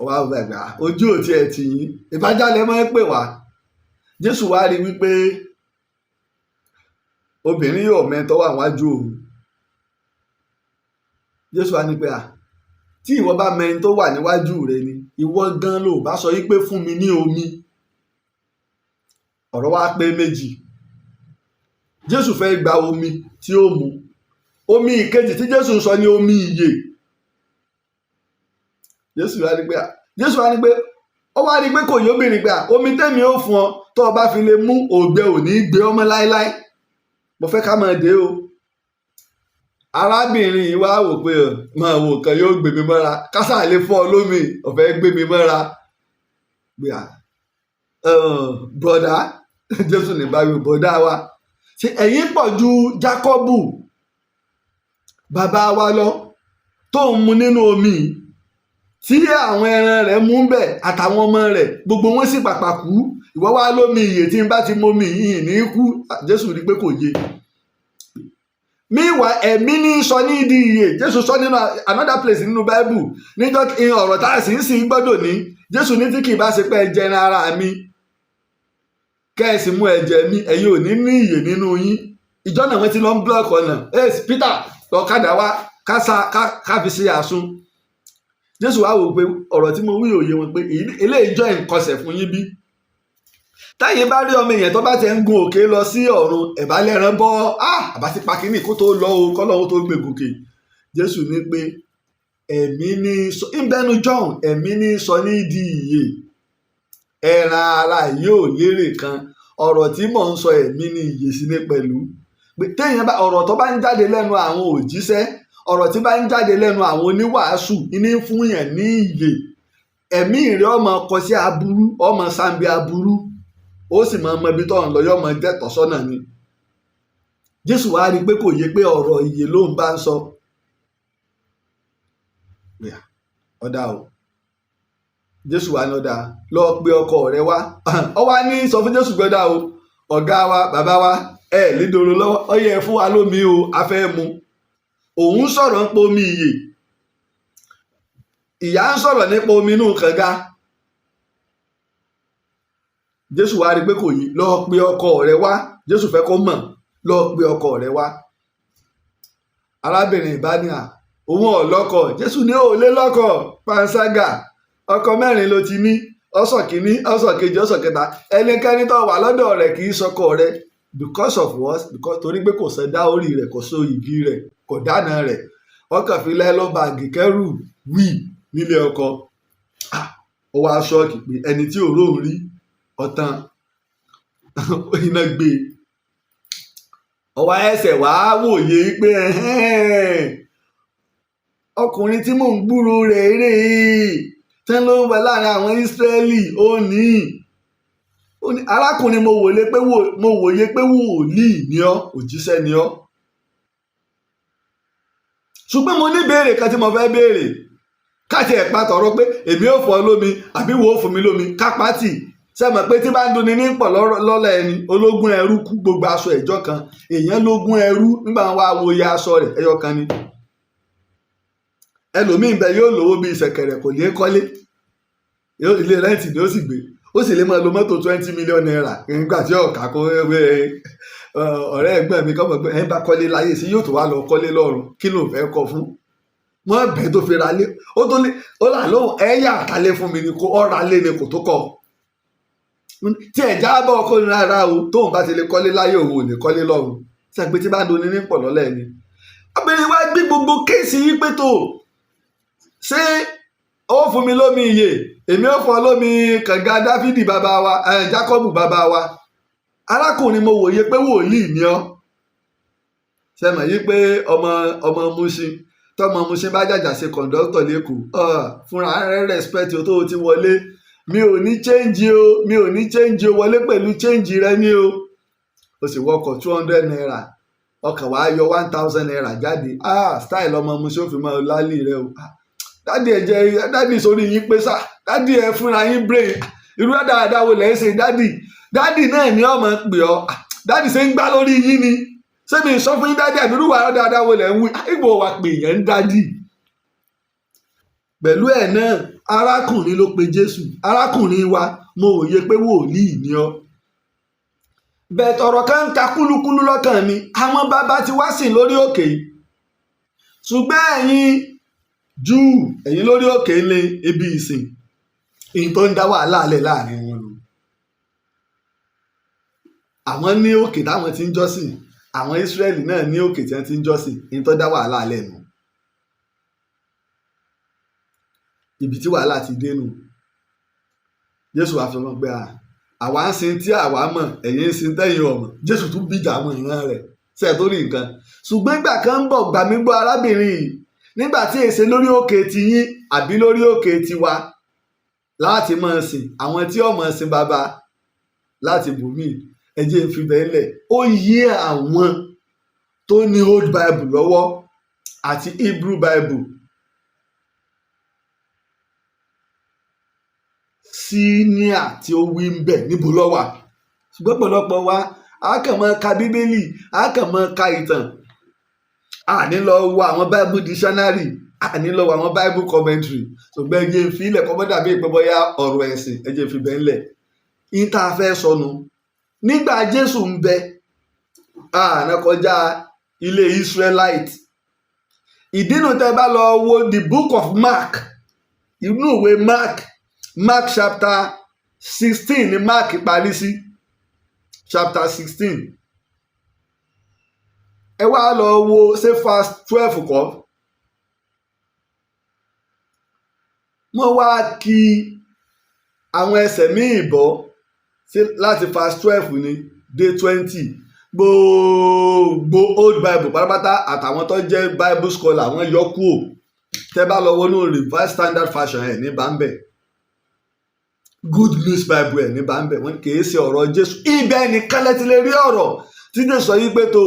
ọwọ́ àgbà ojú ò tiẹ̀ tì yín ìbájálẹ̀ máa ń pè wá Jésù wá rí wípé obìnrin yóò mẹ́tọ́ wà wájú òun Jésù wá ní pé tí ìwọ bá mẹ́rin tó wà níwájú rẹ ni ìwọ gan ló bá sọ wípé fún mi ní omi ọ̀rọ̀ wá pé méjì Jésù fẹ́ gba omi tí ó mu omi ìkejì tí Jésù sọ ní omi ìyè Jésù wá ní pé ó wá rí pé kò yí obìnrin pé omi tẹ́mi ó fún ọ tó o bá fi lè mú ògbẹ ò ní gbé ọmọ láéláé mo fẹ́ ká máa dé o arábìnrin yìí wá wò pé máa wò kan yóò gbé mi mọ́ra kásá lè fọ́ ọ lómi ọ̀fẹ́ gbé mi mọ́ra gbé bọ̀dá Jésù ní báyìí bọ̀dá wa ṣe ẹ̀yin pọ̀ ju Jákọ́bù bàbá wa lọ tó ń mu nínú omi tí àwọn ẹran rẹ̀ mú bẹ̀ àtàwọn ọmọ rẹ̀ gbogbo wọn sì pàpà kú ìwọ wá lómi ìyè tí n bá ti momi yìí ní kú. Jésù rí pé kò yé. Meanwhile ẹ̀mí ní sọ ní di ìyè. Jésù sọ nínú another place nínú Bible níjọ́ ọ̀rọ̀ tá a sì ń sìn gbọ́dọ̀ ní. Jésù ní tí kì í bá ṣe pé ẹ jẹ ẹran ara mi kẹ́ẹ̀sì mú ẹ̀jẹ̀ mi ẹ̀yin ò ní ní ìyè nínú yín. Ìjọ náà wọ́n ti lọ ń block ọ̀nà. Peter lọ́kadà wá ká fi ṣe àsun. Jésù wá wò pé ọ̀rọ̀ tí mo wí òye wọn pé eléyìí jọ ìkọsẹ̀ fún yín bí. Táyé bá rí ọmọ èèyàn tó bá ti ń gun òkè lọ sí ọ̀run ẹ̀bá lẹ́ran bọ́ àbá ti pa kínní kó tó lọ o kọ́lọ́hún tó gbé gòkè. Jésù ní pé ẹ̀mí ní sọ ìbẹ́nu John ẹ̀mí ní sọ ní di ìyè ẹran ara yóò lérè kan. Ọ̀rọ̀ tí mò ń sọ ẹ̀mí ní ìyè sí ní pẹ̀lú. Téèyàn bá ọ̀rọ̀ tó bá ń jáde lẹ́nu àwọn òjíṣẹ́ ọ̀rọ̀ tí bá ń jáde lẹ́nu àwọn oníwàásù ní fún yẹn ní ìyè. Ẹ̀mí rẹ̀ ọmọ kọ sí aburú ọmọ sáńbí aburú ó sì máa mọ ibi tó ń lọ yọ ọmọ dẹ́tọ̀ sọ́nà ni. Jésù wá rí i pé kò yé pé ọ̀rọ̀ ìyè ló ń bá ń sọ. Ọ̀dà o Jésù wá ní ọ̀dà lọ pe ọkọ rẹ wá. Ọ wá ní sọ fún Jésù gbọ́dá o ọ̀gá wa bàbá wa lídòrò lọ́wọ́ ó yẹ fún wa lómi o a fẹ́ mu. Òun sọ̀rọ̀ nípa omi ìyè ìyá ń sọ̀rọ̀ nípa omi inú kànga. Jésù wá rí i pé kò yí lọ pe ọkọ rẹ wá. Jésù fẹ́ kó mọ̀ lọ pe ọkọ rẹ wá. Arábìnrin ìbáníà òun ò lọ́kọ. Jésù ní ò lè lọ́kọ panṣágà ọkọ 4 ló ti ní ọ̀sọ̀ kìíní ọ̀sọ̀ kejì ọ̀sọ̀ kẹta ẹnikẹ́ni tó wà lọ́dọ̀ rẹ̀ kì í sọkọ rẹ̀ because of what? Because torí pé kò sẹ́ dá orí rẹ̀ kò so igi rẹ̀ kò dáná rẹ̀ ọkàn fi lẹ́lọ́ báàgì kẹ́rù wí nílé ọkọ. Ó wá ṣọ́ọ̀kì pé ẹni tí òróòrùn rí ọ̀tàn iná gbé. Ó wá ẹsẹ̀ wá wòye pé ọkùnrin tí mò ń gbúrò rẹ̀ rèé tán ló ń wẹ láàrin àwọn Ísírẹ́lì ó ní arákùnrin mo wòye pé wòlíì ni ọ́ òjíṣẹ́ ni ọ́. Ṣùgbọ́n mo ní béèrè kan tí mo fẹ́ béèrè káàtì ẹ̀pá tọ̀rọ̀ pé èmi ò fọ́ lómi àbí wo fún mi lómi kápátì sẹ́mọ̀ pé tí bá ń dunni ní pọ̀ lọ́lọ́ ẹni ológun ẹrú kú gbogbo aṣọ ẹ̀jọ́ kan èèyàn lógún ẹrú nígbà wọn wá wo iye aṣọ rẹ̀ ẹyọ kan ni. Ẹlòmíín bẹ yóò lówó bíi ṣẹ̀kẹ̀rẹ̀ kò ní kọ́lé ilé rẹ́ǹtì ni ó sì gbé ó sì lè máa lo mọ́tò 20 million naira nígbà tí ọ̀kà kó ọ̀rẹ́ ẹ̀gbọ́n mi kọ́ mọ̀ pé ẹ̀ bá kọ́lé láyé sí yóò tó wá lọ kọ́lé lọ́run kí ló fẹ́ kọ́ fún wọ́n bẹ̀ tó fi ra lé ó là lóhùn ẹ̀yà àtàlẹ́ fún mi ni kó ọ̀rà lé ni kò tó kọ́ tí ẹ̀ já bọ́ ọkọ ní rárá o tóun bá ti lè kọ́lé láyé òun ò lè kọ́lé lọ́run sẹ́gbẹ́ tí bá doni ní pọ̀ lọ́lẹ́ ni. Obìnrin wa gbé gbogbo kéèsì yìí pé tó ṣé ó fún mi lómi ìyè èmi ò fọ́ lómi kànga Dáfídì bàbá wa Jákọ́bù bàbá wa. Arákùnrin mo wòye pé wòlíì ni ọ́ sẹ́mọ̀ yí pé ọmọ Mushin tọmọ Mushin bá jàjà ṣe kọ̀ǹdọ́tọ̀ lẹ́kọ̀ọ́ fúnra rẹ̀ respect tó o ti wọlé mi ò ní change o wọlé pẹ̀lú change rẹ ní o sì wọkọ̀ 200 naira ọkàn wàá yọ 1000 naira jáde style ọmọ Mushin ó fi máa lálẹ́ rẹ o dádì ẹ jẹ dádì sórí yín pé sá dádì ẹ fúnra yín brain irú dáadáa wo lẹ́ ń ṣe dádì náà ni ọmọ pè ọ́ dádì ṣe ń gbá lórí yín ni ṣé mi sọ fún yín dádì àbí irú wàá dáadáa wo lẹ́ ń wí ìgbò wa pè yẹn ń dádì. Pẹ̀lú ẹ̀ náà arákùnrin ló pe Jésù arákùnrin wa mo wòye pé wòlíì ni ọ́. Bẹ́ẹ̀ tọ̀rọ̀ kan ń ta kúlúkúlú lọ́kàn mi àwọn bàbá ti wá sìn lórí òkè ṣùgbọ́n ẹ̀yin lórí òkè lé ibi ìsìn èyí tó ń dá wàhálà alẹ́ láàrin wọn lò. Àwọn ní òkè táwọn ti ń jọ́sìn àwọn Ísírẹ́lì náà ní òkè tí wọ́n ti ń jọ́sìn èyí tó dá wàhálà alẹ́ nù. Ibi tí wàhálà ti dé nù. Jésù wá fi wọn pé àwa ń sin tí àwa mọ̀ ẹ̀yin ń sin tẹ́yin ọ̀mọ̀. Jésù tún bíjà àwọn ìran rẹ̀ ṣe tó rí nǹkan. Ṣùgbọ́n ìgbà kan ń bọ̀ gbà mí gbọ́ arábìnrin yìí nígbà tí èsè lórí òkè ti yín àbí lórí òkè tiwa láti máa sìn àwọn tí ó máa sìn bàbá láti bùnmí ẹjẹ ń fi bẹ́ẹ̀ lẹ̀ ó yé àwọn tó ní old bible lọ́wọ́ àti Hebrew bible síníà tí ó wí ń bẹ̀ níbo ló wà. Ṣùgbọ́n ọ̀pọ̀lọpọ̀ wa a kàn máa ka bíbélì, a kàn máa ka ìtàn, a ní lọ wo àwọn bible dictionary, a ní lọ wo àwọn bible commentary. Ṣùgbọ́n ẹ jẹ́ fi ilẹ̀ kọ́ bọ́dà bíi pé bóyá ọ̀rọ̀ ẹ̀sìn ẹ jẹ́ fi bẹ́ẹ̀ ńlẹ̀. Yín tá a fẹ́ sọnù nígbà Jésù ń bẹ àná kọjá ilé Israelite. Ìdínú tẹ́ bá lọ wo the book of Mark, inú ìwé Mark chapter 16 ni Mark parí sí, chapter 16. Ẹ wá lọ wo ṣé verse 12 kọ́. Wọ́n wá kí àwọn ẹsẹ̀ míì bọ́ láti verse 12 ní dé 20. Gbogbo old bible pátápátá àtàwọn tó jẹ́ bible scholar wọ́n yọ kúrò. Tẹ́ bá lọ wọnú revised standard version ẹ̀ ní bámbẹ̀, good news bible ẹ̀ ní bámbẹ̀, wọ́n kì í ṣe ọ̀rọ̀ Jésù. Ibẹ̀ nìkan lẹ ti lè rí ọ̀rọ̀ tí Jésù sọ yí pé tó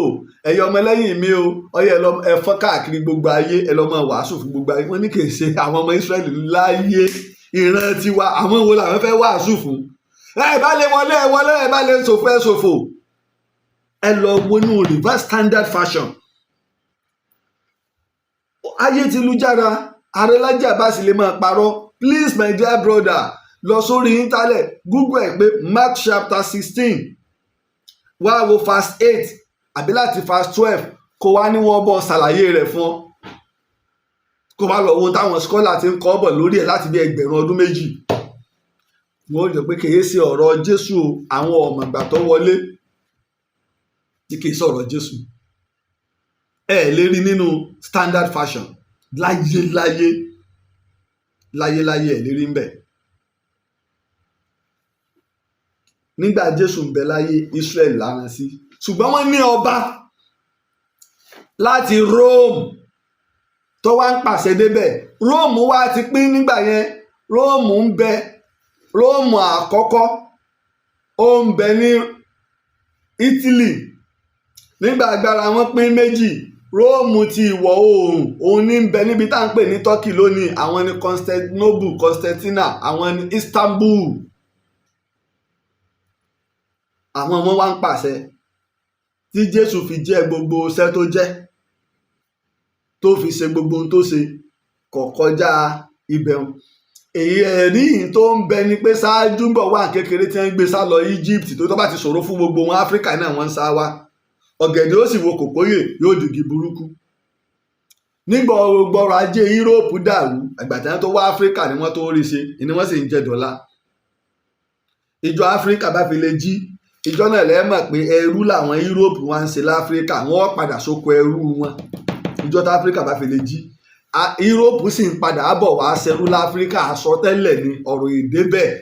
ẹ̀yọ ọmọlẹ́yìn mi o, ọyẹ ẹ fọ́n káàkiri gbogbo ayé, ẹ lọ máa wàásù fún gbogbo ayé. Wọ́n ní kì í ṣe àwọn ọmọ Ísírẹ́lì láyé ìran tiwa, àwọn wo làwọn fẹ́ wàásù fún. Ẹ bá lè wọlé ẹ wọlé, ẹ bá lè ṣòfò ẹ ṣòfò. Ẹ lọ wọnú revised standard version. Ayé ti lu jára, Ààrẹ Laji Abbas lè máa parọ́. Please my dear brother, lọ sórí íńtánẹ̀tì, Google ẹ̀ pé Mark chapter 16 wá wo verse 8 àbí láti verse 12 kó wá ní wọ́n bọ́ ṣàlàyé rẹ̀ fún ọ. Kó wá lọ wo táwọn scholar ti ń kọ́ bọ̀ lórí ẹ̀ láti bí ẹgbẹ̀rún ọdún méjì. Wọ́n jọ pé kìí ṣe ọ̀rọ̀ Jésù, àwọn ọmọ ìgbà tó wọlé tí kìí sọ̀rọ̀ Jésù. Ẹ lè rí nínú standard fashion láyé ẹ lè rí ń bẹ̀. Nígbà Jésù ń bẹ láyé Israel lánàá sí, ṣùgbọ́n wọ́n ní ọba láti Rome tó wá ń pàṣẹ débẹ̀. Rome wá ti pín nígbà yẹn. Rome ń bẹ, Rome àkọ́kọ́ ó ń bẹ ní Italy. Nígbà agbára wọn pín méjì. Rome ti ìwọ̀ oòrùn òun ní ń bẹ níbi tá à ń pè ní Turkey lónìí. Àwọn ní Constantinople, Constantina, àwọn ní Istanbul. Àwọn wọn wá ń pàṣẹ tí Jésù fi jẹ́ gbogbo iṣẹ́ tó jẹ́, tó fi ṣe gbogbo ohun tó ṣe, kò kọjá ibẹ̀. Èyí ẹ̀rí tó ń bẹ ni pé ṣáájú ń bọ̀ wá kékeré tí wọ́n ń gbé sá lọ Egypt, tó bá ti ṣòro fún gbogbo wọn Áfíríkà náà wọ́n ń sá wá. Ọ̀gẹ̀dẹ̀ ó sì wo kòkóyè yóò dìgì burúkú. Nígbà gbogbo ọrọ̀ ajé Europe dàrú, àgbàtà tó wá Áfíríkà ni wọ́n tó rí ṣe, ni wọ́n sì ń jẹ dọ́là. Ìjọ Áfíríkà bá fi lè jí, ìjọ náà lẹ́mọ̀ pé ẹrú làwọn Europe wá ń ṣe láfíríkà, wọ́n padà sóko ẹrú wọn. Ìjọ tí Áfíríkà bá fi lè jí, Europe sì ń padà bọ̀ wá ṣẹrú láfíríkà. Àsọtẹ́lẹ̀ ni ọ̀rọ̀ èdè bẹ́ẹ̀.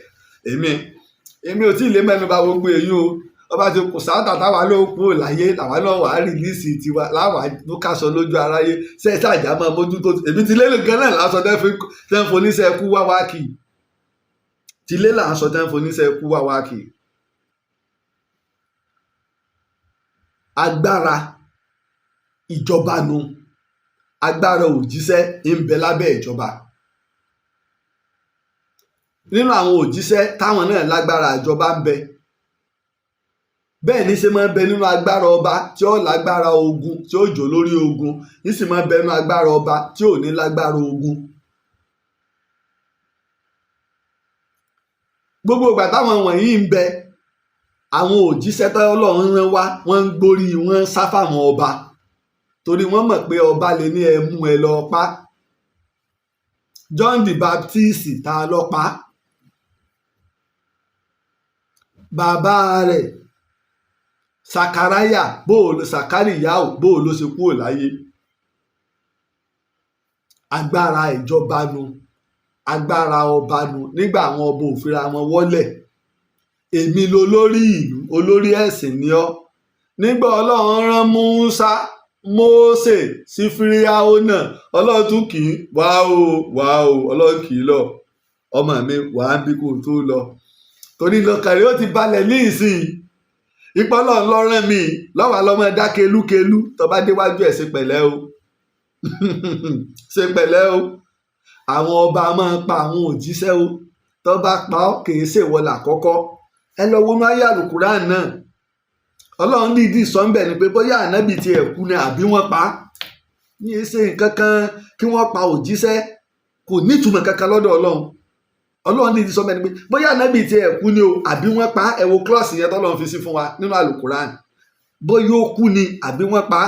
Èmi ò tí ì lè mẹ́nu bà gbogbo èyí o. Ọba ti kò sáátà táwa ló kú láyé, táwa náà wà á rìlíìsì tiwa láwa ló kásọ lójú aráyé. Ṣé ẹ ṣàjà máa mójútó? Èmi ti lé nìkan náà lásọ tẹ́ ń foníṣẹ́ kú wá wá kì í. Ti lé làásọ tẹ́ ń foníṣẹ́ kú wá wá kì í. Agbára ìjọba nu, agbára òjíṣẹ́ ń bẹ lábẹ́ ìjọba. Nínú àwọn òjíṣẹ́ táwọn náà lágbára ìjọba ń bẹ. Bẹ́ẹ̀ ni ṣe máa ń bẹ nínú agbára ọba tí ó lágbára ogun, tí ó jò lórí ogun. Ní sì máa ń bẹ nínú agbára ọba tí ò ní lágbára ogun. Gbogbo ìgbà táwọn wọ̀nyí ń bẹ, àwọn òjíṣẹ́ tó Ọlọ́run rán wá, wọ́n ń gbórí wọn sá fáwọn ọba, torí wọ́n mọ̀ pé ọba lè ní ẹ mú ẹ lọ pa. John the Baptist ta lọ pa. Bàbá rẹ̀ Sakaraya Sakariyahu bóò ló ṣe kúrò láyé. Agbára ìjọba nu, agbára ọba nu. Nígbà àwọn ọba òfìra wọn wọ́lẹ̀, èmi lo lórí ìlú, olórí ẹ̀sìn ni ọ́. Nígbà Ọlọ́run rán Mósè sí Fíráò náà, Ọlọ́run tún kì í wá o, Ọlọ́run kì í lọ. Ọmọ mi wàá bí kò tó lọ, torí lọ́kàn rẹ̀ ó ti balẹ̀ ní ìsìn. Ipò Ọlọ́run lọ́rán mi lọ́wọ́ lọ́mọ dá kelúkelú. Tó bá déwájú ẹ̀ ṣe pẹ̀lẹ́ o. Ṣe pẹ̀lẹ́ o. Àwọn ọba máa ń pa àwọn òjíṣẹ́ o. tó bá pa ọ́ kì í ṣèwọ làkọ́kọ́. Ẹ lọ wọnú ayé àlùkùrán náà, ọlọ́run dìídì sọ ń bẹ̀ ni pé bóyá ànábì ti ẹ̀kú ni àbí wọ́n pa á. ní ṣe nǹkan kan kí wọ́n pa òjíṣẹ́, kò nítumọ̀ kankan lọ́dọ̀ ọlọ́run. Ọlọ́run dìídì sọ ń bẹ̀ ni pé bóyá ànábì ti ẹ̀kú ni o àbí wọ́n pa á. Ẹ wo klọ́ọ̀sì yẹn tọ́lọ́run fi sí fún wa nínú àlùkùrán, bóyá ó kú ni àbí wọ́n pa á.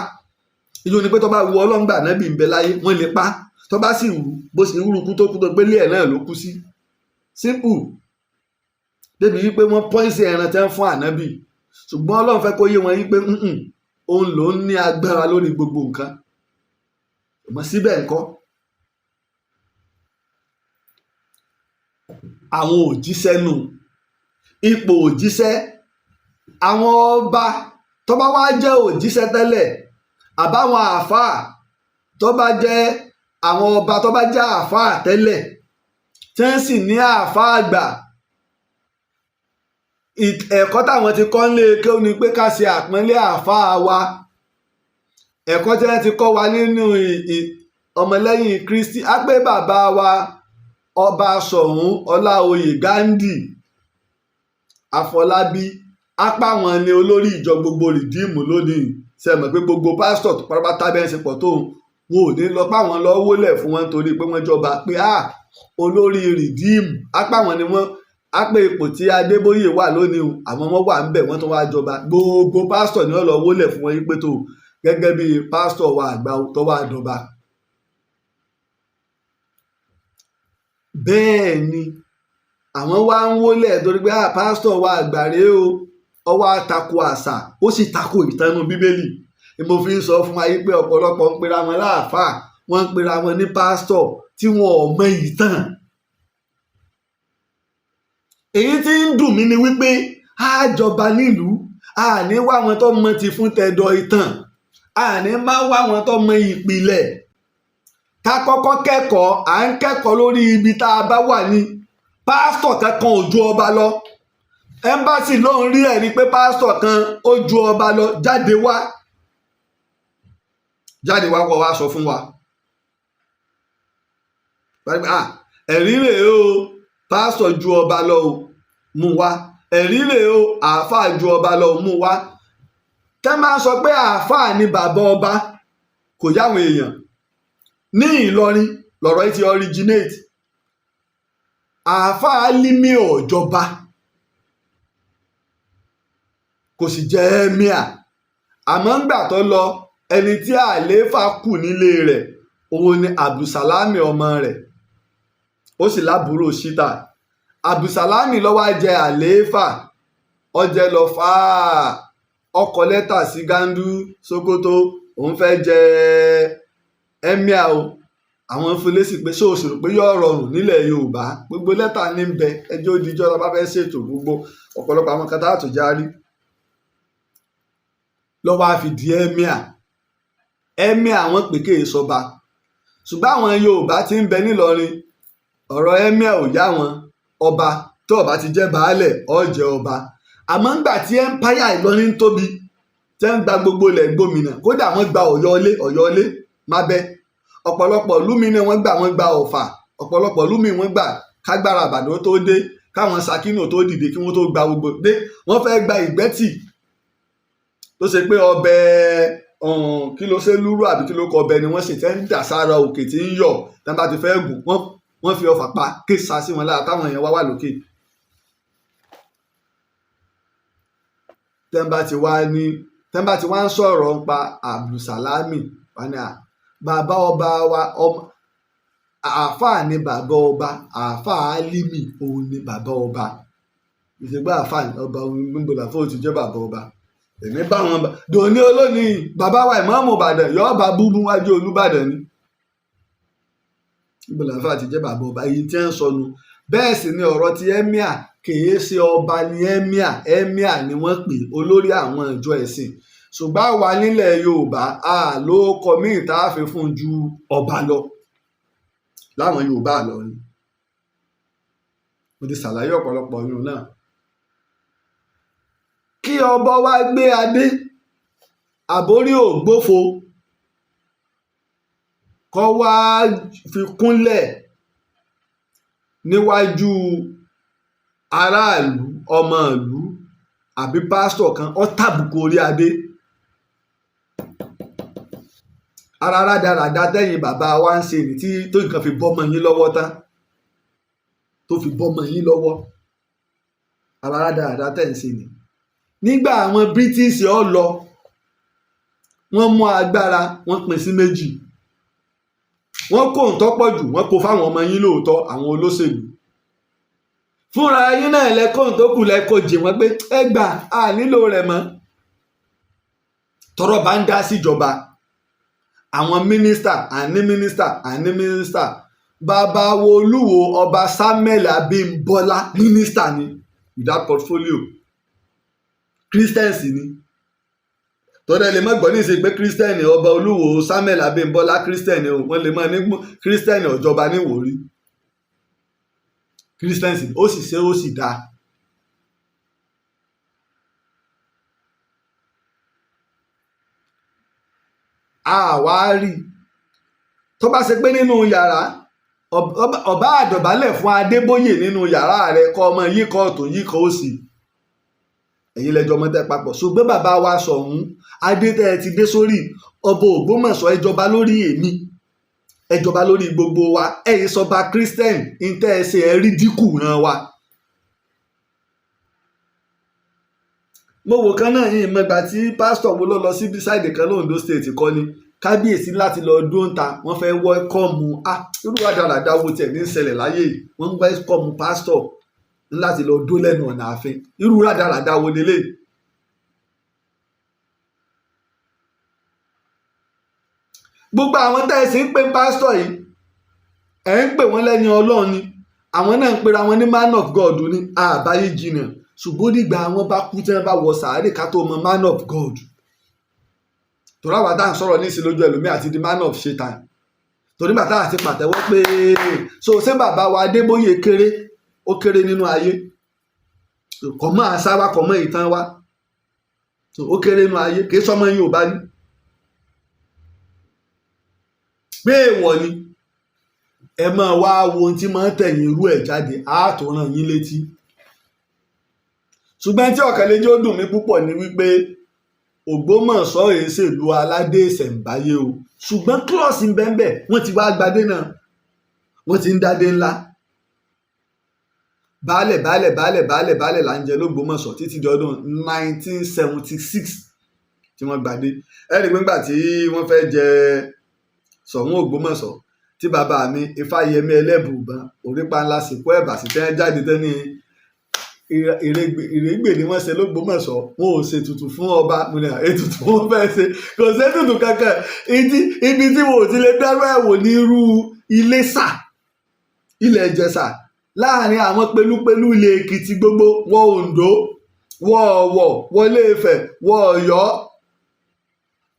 ìyóò ni pé tó bá wu ọlọ́run gbà ànábì ń bẹ láyé wọ́n lè pa á, tó bá sì wù bó sì ń rúkú tó kú tó gbélé ẹ̀ náà ló kú sí. simple. débi wípé wọ́n pọ́ìsì ẹran tẹ́ ń fún ànábì, ṣùgbọ́n ọlọ́run fẹ́ kó yé wọn wípé òun ló ń ní agbára lórí gbogbo nǹkan. àmọ́ síbẹ̀ ńkọ́, àwọn òjíṣẹ́ nù, ipò òjíṣẹ́, àwọn ọba tó bá wá jẹ́ òjíṣẹ́ tẹ́lẹ̀, àbáwọn àáfàá tó bá jẹ́ àwọn ọba tó bá jẹ́ àáfàá tẹ́lẹ̀ tí wọ́n sì ní àáfàá àgbà, ẹ̀kọ́ táwọn ti kọ́ nílé kí ó ní pé ká ṣe àpọ́nlé àáfàá wa. ẹ̀kọ́ tí wọ́n ti kọ́ wa nínú ọmọlẹ́yìn Kristi á pé bàbá wa ọba Soun Ọláoyè Gándì Àfọlábí apá wọn ni olórí ìjọ gbogbo rìdíìmù lónìí. ṣe mọ̀ pé gbogbo pásítọ̀ tó pátápátá bẹ́ẹ̀ ṣe pọ̀ tóun, wọn ò ní lọ páwọn lọ wólẹ̀ fún wọn torí pé wọ́n jọba pé olórí rìdíìmù apá wọn ni wọ́n á pé ipò tí Adébóyè wà lónìí àwọn wọn wà ń bẹ̀ wọ́n tó wá jọba. gbogbo pásítọ̀ ni wọ́n lọ wólẹ̀ fún wọn yí pé tó gẹ́gẹ́ bí pásítọ̀ wa àgbà tó wá dọba. bẹ́ẹ̀ ni àwọn wá ń wólẹ̀ torí pé pásítọ̀ wa àgbà rèé o, ọwọ́ àtakò àṣà ó sì takò ìtànú bíbélì. mo fi ń sọ fún wa yí pé ọ̀pọ̀lọpọ̀ ń pera wọn láàfáà, wọ́n ń pera wọn ní pásítọ̀ tí wọn ò mọ ìtàn. èyí tí ń dùn mí ni wípé àjọba nílùú àní wá wọn tó mọ ti fún tẹ̀dọ̀ ìtàn, àní má wá wọn tó mọ ìpìlẹ̀. ká kọ́kọ́ kẹ́kọ̀ọ́, à ń kẹ́kọ̀ọ́ lórí ibi tá a bá wà ní. pásítọ̀ kankan ò ju ọba lọ. ẹ́mbásì ló ń rí ẹ̀rí pé pásítọ̀ kan ó ju ọba lọ, jáde wá kọ́ wá sọ fún wa. ẹ̀rí rèé o, pásítọ̀ ju ọba lọ o, mú wá. ẹ̀rí rèé o, àáfàá ju ọba lọ, mú wá. tẹ́ máa sọ pé àáfàá ni bàbá ọba, kò yáwọn èèyàn. ní Ìlọrin lọ̀rọ̀ yìí ti originate. àáfàá límì ọ̀jọba, kò sì jẹ́ ẹ́míà. àmọ́ ńgbà tó lọ, ẹni tí àlééfà kù nílé rẹ̀ òun ni Abdulsalami ọmọ rẹ̀, ó sì lábúrò Ṣítà. Abdulsalami ló wá jẹ àlééfà, ọjẹ́ lọ fà á, ọkọ̀ lẹ́tà sí Gàndú Sókótó, òun fẹ́ jẹ ẹ́míà o. àwọn fúlẹ́sì pé ṣóòṣì rò pé yóò rọrùn nílẹ̀ Yorùbá, gbogbo lẹ́tà ní ń bẹ, ẹjọ́ òdìjọ́ la bá fẹ́ ṣètò gbogbo ọ̀pọ̀lọpọ̀ àwọn kan tá a tó járí lọ́wọ́ á fi di ẹ́míà. ẹ́míà àwọn pèké sọba, ṣùgbọ́n àwọn Yorùbá tí ń bẹ nílọrin ọ̀rọ̀ ẹ́míà ò yá wọn. ọba tó ọba ti jẹ́ baálẹ̀ ó jẹ́ ọba. àmọ́ ńgbà tí ẹ́mpáyà Ìlọrin tóbi tẹ́ ń gba gbogbo ilẹ̀ gómìnà, kódà wọ́n gba Ọ̀yọ́lé mábẹ́, ọ̀pọ̀lọpọ̀ lúmi ni wọ́n gba Ọ̀fà, ọ̀pọ̀lọpọ̀ lúmi wọ́n gbà kágbára Ìbàdàn tó dé, káwọn Ṣakínù tó dìde kí wọ́n tó gba gbogbo dé. wọ́n fẹ́ gba Ìgbẹ́tì tó ṣe pé ọbẹ̀ kí ló ṣe lúrú àbí kí ló kọ ọbẹ̀ ni wọ́n sì tẹ́ ń dà sára òkè tí ń yọ̀, tí wọ́n bá ti fẹ́ gùn wọ́n fi ọfà pa kéṣà sí wọn lára táwọn èèyàn wá lókè. tẹ́ ń bá ti wá ń sọ̀rọ̀ nípa Abdulsalami wani bàbá ọba wa, àáfàá ni bàbá ọba, àáfàá Álímì òun ni bàbá ọba. ìṣègbè àáfàá ọba gbogbo làfọ́ ti jẹ́ bàbá ọba. èmi bá wọn dòní olónìí bàbá wa ìmáàmù Ìbàdàn yóò bá búbú wájú Olúbàdàn ni. gbogbo làfọ́ àti jẹ́ bàbá ọba, èyí tí ń sọnù. bẹ́ẹ̀ sì ni ọ̀rọ̀ ti ẹ́míà kìí ṣe ọba ni ẹ́míà ni wọ́n pè olórí àwọn ìjọ ẹ̀sìn. ṣùgbọ́n àwa nílẹ̀ Yorùbá ló kọ míì tá a fi fún ju ọba lọ láwọn Yorùbá lọ ni. mo ti ṣàlàyé ọ̀pọ̀lọpọ̀ yìí náà. kí ọba wa gbé adé àbórí ògbófo kó wá fi kúnlẹ̀ níwájú aráàlú ọmọ ìlú àbí pásítọ̀ kan ó tàbùkù orí adé. ara rádaràda tẹ́yìn bàbá wa ń ṣe tí tó nǹkan fi bọ́mọ yín lọ́wọ́ tán tó fi bọ́mọ yín lọ́wọ́ ara rádaràda tẹ́ ń ṣe ni. nígbà àwọn British ó lọ wọ́n mú agbára wọ́n pín sí méjì wọ́n kó ń tọ́pọ̀ jù wọ́n kó fáwọn ọmọ yín lóòótọ́ àwọn olóṣèlú fúnra yín náà lẹ́kọ̀ọ́ tó kù lẹ́kọ̀ọ́ jì wọ́n pé ẹ gbà á nílò rẹ̀ mọ́ tọ́rọ̀ bá ń dá síjọba àwọn mínísítà bàbá wo olúwo ọba Samuel Abímbọ́lá mínísítà ni without portfolio Christians ni tọ́lẹ̀ lè má gbọ́ ní ìsìn pé Christian ọba olúwo Samuel Abímbọ́lá Christian o wọ́n lè má ní Christian ọ̀jọba ní Ìwòrí Christians ó sì ṣe ó sì dáa. àwárí tó bá ṣe pé nínú yàrá ọba àdọ̀bálẹ̀ fún Adébóyè nínú yàrá rẹ kọ́ ọmọ yíkọ́ ọ̀tún yíkọ́ òsì ẹ̀yin lẹ́jọ́ mọ́tẹ́ papọ̀ ṣùgbọ́n bàbá wa Soun adé tẹ́ ẹ ti dé sórí ọba Ògbómọ̀ṣọ́ ẹjọba lórí èmi ẹjọba lórí gbogbo wa ẹ̀yin sọba Christian ń tẹ́ ẹ ṣe ẹ rí dínkù ràn wa. mo wò kan náà yìí mọ̀gbà tí pásítọ̀ wo ló lọ sí bísáìdì kan lóńdó state kọ́ ni kábíyèsí láti lọ dóńtà wọ́n fẹ́ wẹ́kọ̀mù irú àdàràdà wo tiẹ̀ ní ṣẹlẹ̀ láyé wọ́n ń wẹ́kọ̀mù pásítọ̀ láti lọ dó lẹ́nu ọ̀nà ààfin irú àdàràdà wo lélẹ̀. gbogbo àwọn tẹ́ẹ̀sì ń pè pásítọ̀ yìí ẹ̀ ń pè wọ́n lẹ́ni Ọlọ́run ni àwọn náà ń pera wọn ní man of God ní àbáyé jìnnà ṣùgbọ́n nígbà àwọn bá kú tí wọ́n bá wọ sàárè ká tó mọ man of God torí àwọn àtàwọn sọ̀rọ̀ ní ìsìn lójú ẹlòmíì àti the man of Satan torí bàtà àti pàtẹ́wọ́ pé so ṣé bàbá wa Adébóyè kéré ó kéré nínú ayé kò mọ àṣà wa kò mọ ìtàn wa ó kéré nínú ayé kì í sọmọ Yorùbá ní pé èèwọ̀ ni ẹ máa wá wo ohun tí máa ń tẹ̀yìn irú ẹ̀ jáde àátòràn yín létí ṣùgbọ́n tí ọ̀kẹ́lẹ́jọ́ dùn mí púpọ̀ ni wípé Ògbómọ̀ṣọ́ èsèlú aládé ìṣẹ̀ǹbáyé o ṣùgbọ́n klọ́ọ̀sì ń bẹ́ẹ̀ wọ́n ti wá gbadé náà wọ́n ti ń dádé ńlá baálẹ̀ là ń jẹ l'Ógbómọ̀ṣọ́ títí di ọdún 1976 tí wọ́n gbadé ẹ̀rí pé ńgbà tí wọ́n fẹ́ jẹ Ṣọ̀ún Ògbómọ̀ṣọ́ tí bàbá mi Ifáyẹmí Ẹlẹ́bùúbọn orípa ńlá sìnkú ẹ̀bà sí tẹ́ jáde tẹ́ ní ìrègbè ni wọ́n ṣe l'Ógbómọ̀ṣọ́ wọn ò ṣètùtù fún ọba ètùtù wọn fẹ́ ṣe kò ṣètùtù kankan ibi tí wọn ò ti lè dárú ẹ̀ wò ní irú Iléṣà ilẹ̀ Ìjẹ̀ṣà láàrin àwọn pelúpelú ilé Èkìtì gbogbo wọ Oǹdó wọ Ọ̀wọ̀ wọlé Ifẹ̀ wọ Ọ̀yọ́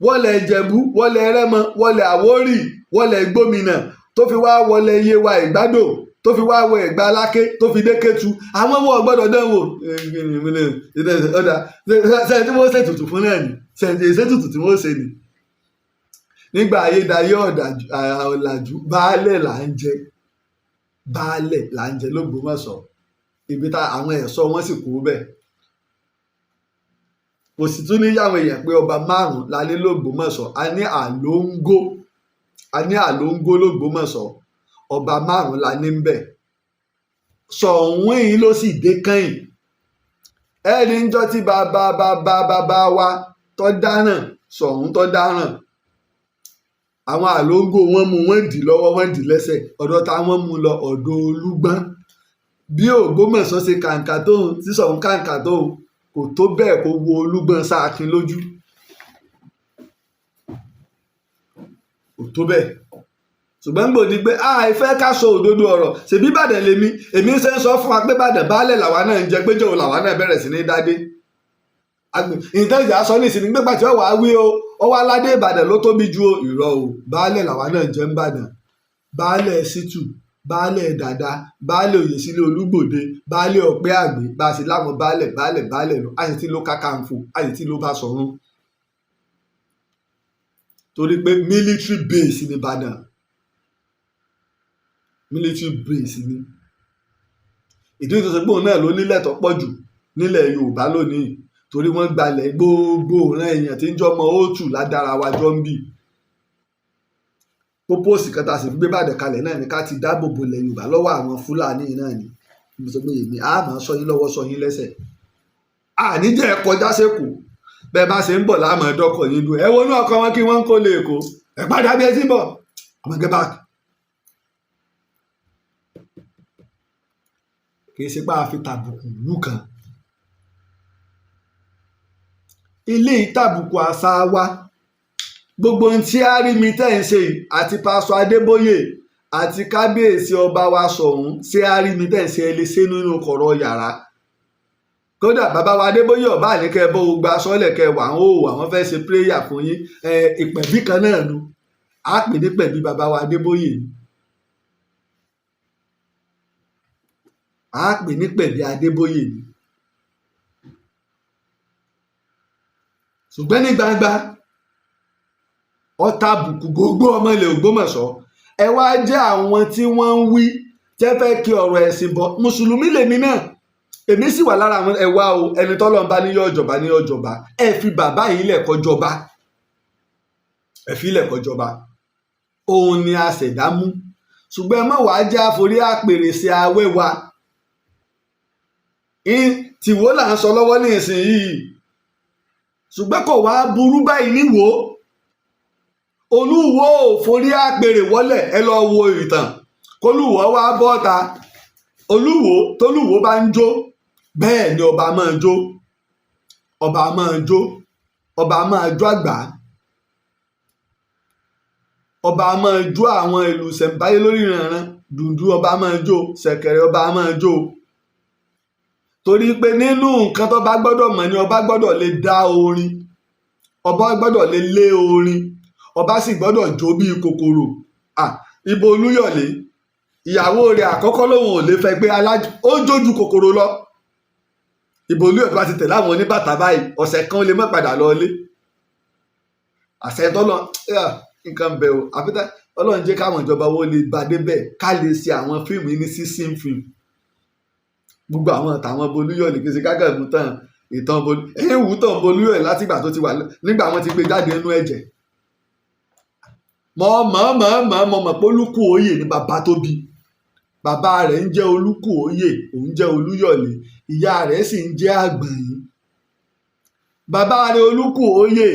wọlé Ìjẹ̀bú wọlé Rẹ́mọ wọlé Àwórì wọlé Gbómìnà tó fi wá wọlé Yewa Ìgbádò tó fi wá wọ Ẹ̀gbá Aláké tó fi dé Kétu àwọn ọmọ ọgbọ́dọ̀ dánwò ọ̀dà ṣe tí wọ́n ṣètùtù fún náà ni ṣètùtù tí wọ́n ṣe ni nígbà ayédáyé ọ̀làjú baálẹ̀ là ń jẹ l'Ógbómọ̀ṣọ́ ibi tá àwọn ẹ̀ṣọ́ wọn sì kú bẹ́ẹ̀ kò sì tún níyàwó èèyàn pé ọba márùn-ún la ní l'Ógbómọ̀ṣọ́ a ní àlóńgó l'Ógbómọ̀ṣọ́ ọba márùn-ún la ní ń bẹ̀ Ṣọ̀ún yìí ló sì dé kẹ́yìn ẹni níjọ́ tí bàbá wa tó dáràn Ṣọ̀ún tó dáràn àwọn àlóńgó wọn mú wọn dì lọ́wọ́ wọn dì lẹ́sẹ̀ ọ̀dọ̀ táwọn mú lọ ọ̀dọ̀ Olúgbọ́n bí Ògbómọ̀ṣọ́ ṣe kàǹkà tóun tí Ṣọ̀ún kàǹkà tóun kò tó bẹ́ẹ̀ kó wo Olúgbọ́n sáàkín lójú kò tó bẹ́ẹ̀ ṣùgbọ́n gbòdì pé ìfẹ́ ká sọ òdodo ọ̀rọ̀ ṣèbí Ìbàdàn èmi ṣe ń sọ fún wa pé Ìbàdàn baálẹ̀ làwa náà ń jẹ pé jòwó làwa náà bẹ̀rẹ̀ sí ní dádé ìtẹ́jà sọ ní ìsinmi nígbà tí wọ́n wá wí ó wá ládé Ìbàdàn ló tóbi ju ìrọ̀ o baálẹ̀ làwa náà ń jẹ ń Ìbàdàn baálẹ̀ Ṣítù baálẹ̀ Dàda baálẹ̀ Oyèsílẹ̀ Olúgbòde baálẹ̀ Ọ̀pẹ́ Àgbé bá a sì láwọn baálẹ̀ lọ a sì ti ló Kakanfò a sì ti ló Basọ̀run torí pé military base ní Ìbàdàn military base ni ìdí tó ṣe pé òun náà ló nílẹ̀ tó pọ̀ jù nílẹ̀ Yorùbá lónìí torí wọ́n gbalẹ̀ gbogbo ọ̀ràn èèyàn tí ń jọmọ òòtù ládàra wa jọ ń bì. pópóòsì kan tá a sì fi gbé Ìbàdàn kalẹ̀ náà ni ká ti dáàbò bo ilẹ̀ Yorùbá lọ́wọ́ àwọn Fúlàní náà ni mo sọ pé èmi á máa sọ yín lọ́wọ́ sọ yín lẹ́sẹ̀. àníjẹ́ kọjá sẹ́kù bẹ́ẹ̀ bá ṣe ń bọ̀ láàmú ẹ̀dọ́kọ̀ yín lu ẹ wọnú ọkọ̀ wọn kí wọ́n ń kó lè kó ẹ padà bí ẹ ti bọ̀ ọmọ get back. kì í ṣe pé a fi tàbùkù lù kan ilé ìtàbùkù àṣà wa gbogbo ohun tí Àrími tẹ̀ ń ṣe àti pásọ Adébóyè àti kábíyèsí ọba wa Ṣọ̀ún ṣé Àrími tẹ̀ ń ṣe ẹ lè ṣe nínú kọ̀rọ̀ yàrá kódà bàbá wa Adébóyè ọba àníkẹ́ bọ́ gba sọ́lẹ̀ kẹwàá ń hò àwọn fẹ́ ṣe pírẹ́yà fún yín ìpẹ̀bí kan náà nu á pè ní pẹ̀bí bàbá wa Adébóyè ni á pè ní pẹ̀bí Adébóyè ni ṣùgbọ́n ní gbangba ọ̀tá àbùkù gbogbo ọmọ ilẹ̀ Ògbómọ̀ṣọ́ ẹ wá jẹ́ àwọn tí wọ́n ń wí tẹ́ fẹ́ kí ọ̀rọ̀ ẹ̀sìn bọ̀ mùsùlùmí lèmi náà èmi sì wà lára àwọn ẹwà o ẹni tọ́lọ́ ń bá ní yọ̀jọ̀ba ní yọ̀jọ̀ba ẹ fi bàbá yìí lẹ̀kọ́ jọba ẹ fi lẹ̀kọ́ jọba òun ni a ṣẹ̀dá mú ṣùgbọ́n ẹ má wàá já forí àpèrè sí awẹ́ wa tìwó là ń sọ lọ́wọ́ ní ìsinyìí ṣùgbọ́n kò wá burú báyìí níwò Olúwo ò forí àpèrè wọlé ẹ lọ wo ìtàn kólúwo wá bọ́ta Olúwo tólúwo bá ń jó bẹ́ẹ̀ ni ọba máa jó ọba máa jó ọba máa jó àgbà ọba máa jó àwọn ìlú ṣẹ̀ǹbáyé lórí ìrànràn dùndú ọba máa jó ṣẹ̀kẹ̀rẹ̀ ọba máa jó torí pé nínú nǹkan tó bá gbọ́dọ̀ mọ̀ ni ọba gbọ́dọ̀ lè dá orin ọba gbọ́dọ̀ lè lé orin ọba sì gbọ́dọ̀ jó bíi kòkòrò ibo Olúyọ̀lé ìyàwó rẹ̀ àkọ́kọ́ lòun ò lè fẹ́ gbé ó jójú kòkòrò lọ ibo Olúyọ̀lé bá ti tẹ̀lé àwọn oníbàtà báyìí ọ̀sẹ̀ kan ó lè má padà lọ ilé àṣẹ tọ́lọ̀ nǹkan bẹ̀ o àfitá Ọlọ́run jẹ́ káwọn ìjọba wo lè bá débẹ̀ ká lè ṣe àwọn fíìmù ní sísìn fíìmù gbogbo àwọn àtàwọn Bolúyọ̀lé kì í ṣe kákà ìmútàn ìtàn ìwútàn Bolúyọ̀lé látìgbà tó ti wà nígbà wọn ti gbé jáde nínú ẹ̀jẹ̀ mọ̀ pé Olúkù Oyè ni bàbá tó bí bàbá rẹ̀ ń jẹ́ Olúkù Oyè òun jẹ́ Olúyọ̀lé ìyá rẹ̀ sì ń jẹ́ Àgbọ̀nyìn bàbá rẹ̀ Olúkù Oyè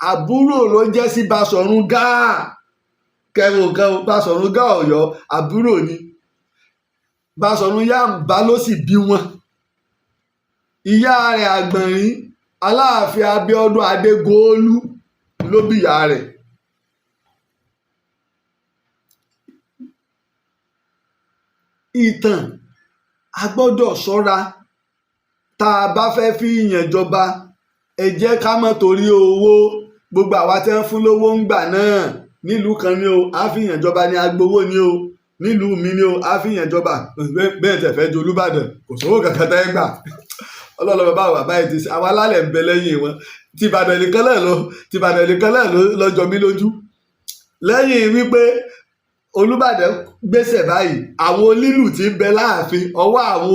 àbúrò ló jẹ́ sí Basọ̀run Gáà kẹrin kan Basọ̀run Gáà Ọ̀yọ́ àbúrò ni Basọ̀run Yáǹbá ló sì bí wọn ìyá rẹ̀ Àgbọ̀nyìn Aláàfin Abíọ́dún Adégòólú ló bí ìyá rẹ̀ ìtàn a gbọ́dọ̀ ṣọ́ra tá a bá fẹ́ fi yàn jọba ẹ jẹ́ ká má torí owó gbogbo àwa tí wọ́n fún lówó ń gbà náà nílùú kan ni o á fi yàn jọba ní agbowó ni o nílùú mi ni o á fi yàn jọba bẹ́ẹ̀ tẹ̀ fẹ́ ju Olúbàdàn kò sówó kankan tẹ́ gbà ọlọ́lọ́ bàbá wa báyìí ti ṣe àwọn alálẹ̀ ń bẹ lẹ́yìn wọn tìbàdàn nìkan náà ló jọ mí lójú lẹ́yìn wípé Olúbàdàn gbèsè báyìí àwọn onílù tí ń bẹ láàfin ọwọ́ àwọn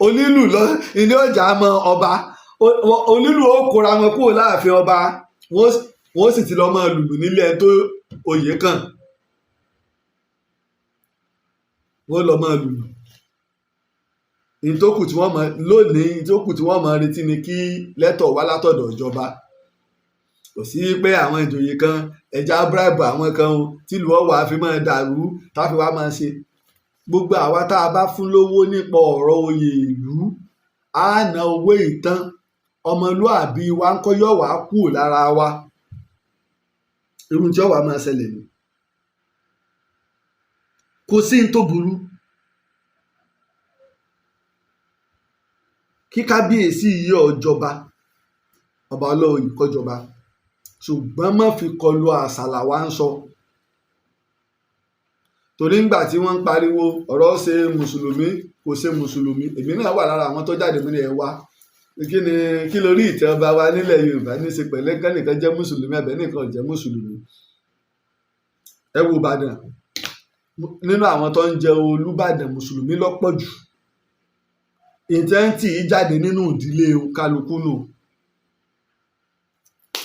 onílù lọ ilé ọjà mọ ọba onílù ó kóra wọn kúrò láàfin ọba wọn sì ti lọ máa lùlù nílé ẹni tó oyè kàn wọn lọ máa lùlù ìtókù tí wọ́n mọ lónìí ìtókù tí wọ́n mọ retí ni kí lẹ́tọ̀ wá látọ̀dọ̀ ìjọba kò sí pé àwọn ìjòyè kan ẹja bíráìbù àwọn kan o tìlú ọwọ́ àfi máa dàrú táfi wá máa ṣe gbogbo àwa tá a bá fún lówó nípa ọ̀rọ̀ oyè ìlú á ná owó ìtàn ọmọlúàbí wa ń kọ́ yọ̀ wá kú lára wa irun tí ọwọ́ máa ṣẹlẹ̀ ni kò sí ní tó burú kí kábíyèsí yìí ọjọba ọba ọlọ́run yìí kọjọba ṣùgbọ́n má fi kọlu àṣàlà wa ń sọ torí ńgbà tí wọ́n ń pariwo ọ̀rọ̀ ṣe mùsùlùmí kò ṣe mùsùlùmí èmi náà wà lára àwọn tó jáde mí ní ẹ wá kí lórí ìtẹ́ ọba wa nílẹ̀ Yorùbá ní í ṣe pẹ̀lẹ́ kẹ́nìkan jẹ́ mùsùlùmí ẹ̀bẹ̀ nìkan jẹ́ mùsùlùmí ẹ wo Ìbàdàn nínú àwọn tó ń jẹ Olúbàdàn mùsùlùmí lọ́pọ̀ jù. ìtẹ́ǹtì jáde nínú ìdílé kálukú nù,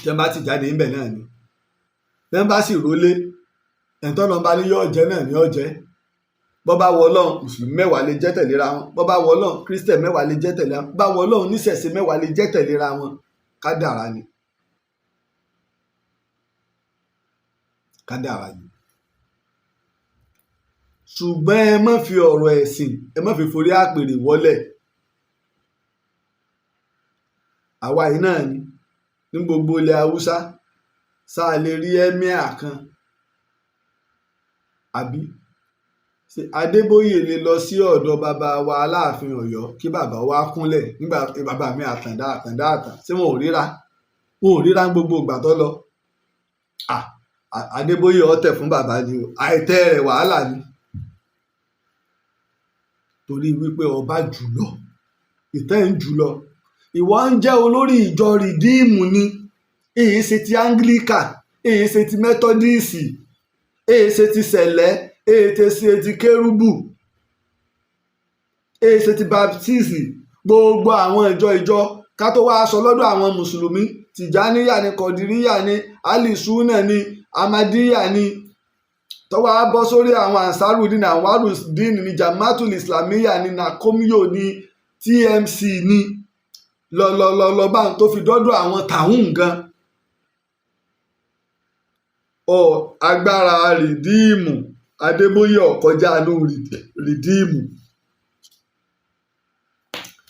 tí wọ́n bá ti jáde níbẹ̀ náà ni, tí wọ́n bá sì rólé ẹ̀ńtọ́ lọ́nba ní yóò jẹ́ náà ní ọ̀jẹ́. bọ́ bá wọ Ọlọ́run mùsùlùmí mẹ́wàá lè jẹ́ tẹ̀léra wọn, bọ́ bá wọ Ọlọ́run kírísítẹ̀ mẹ́wàá lè jẹ́ tẹ̀léra wọn, bá wọ Ọlọ́run oníṣẹ̀ṣe mẹ́wàá lè jẹ́ tẹ̀léra wọn. kádàrá ni, kádàrá ni. ṣùgbọ́n ẹ má fi ọ̀rọ̀ ẹ̀sìn ẹ má fi forí àpèrè wọlẹ̀. àwa yìí náà ni ní gbogbo ilẹ̀ Haúsá sáà lè rí ẹ́míà kan àbí Adébóyè lè lọ sí ọ̀dọ̀ bàbá wa Aláàfin Ọ̀yọ́ kí bàbá wa kúnlẹ̀ nígbà bàbá mi Àtàndá ṣé wọn ò ríra gbogbo ìgbà tó lọ. Adébóyè ọ̀tẹ̀ fún bàbá ni o, àìtẹ́ rẹ̀ wàhálà ni, torí wípé ọba jùlọ ìtẹ́ ń jùlọ. ìwọ ń jẹ́ olórí ìjọ rìdíìmù ni, èyí ṣe ti Anglican, èyí ṣe ti Methodist, èyí ṣe ti sẹ̀lẹ́, èyí ṣe ti kérúbù, èyí ṣe ti Baptist. gbogbo àwọn ìjọ ká tó wáá sọ lọ́dọ̀ àwọn mùsùlùmí, tìjáníyà ni, kọ̀dìríyà ni, alisuna ni, amadiya ni, tó wáá bọ́ sórí àwọn ansarudin, anwarudin ni, jamatul islamiyya ni, nakomiyo ni, TMC ni, lọ́lọ́lọ́lọ́ bá ń tó fi dọ́dọ̀ àwọn tàún gan. agbára rìdíìmù Adébóyè ọ̀kọjá ló rìdíìmù.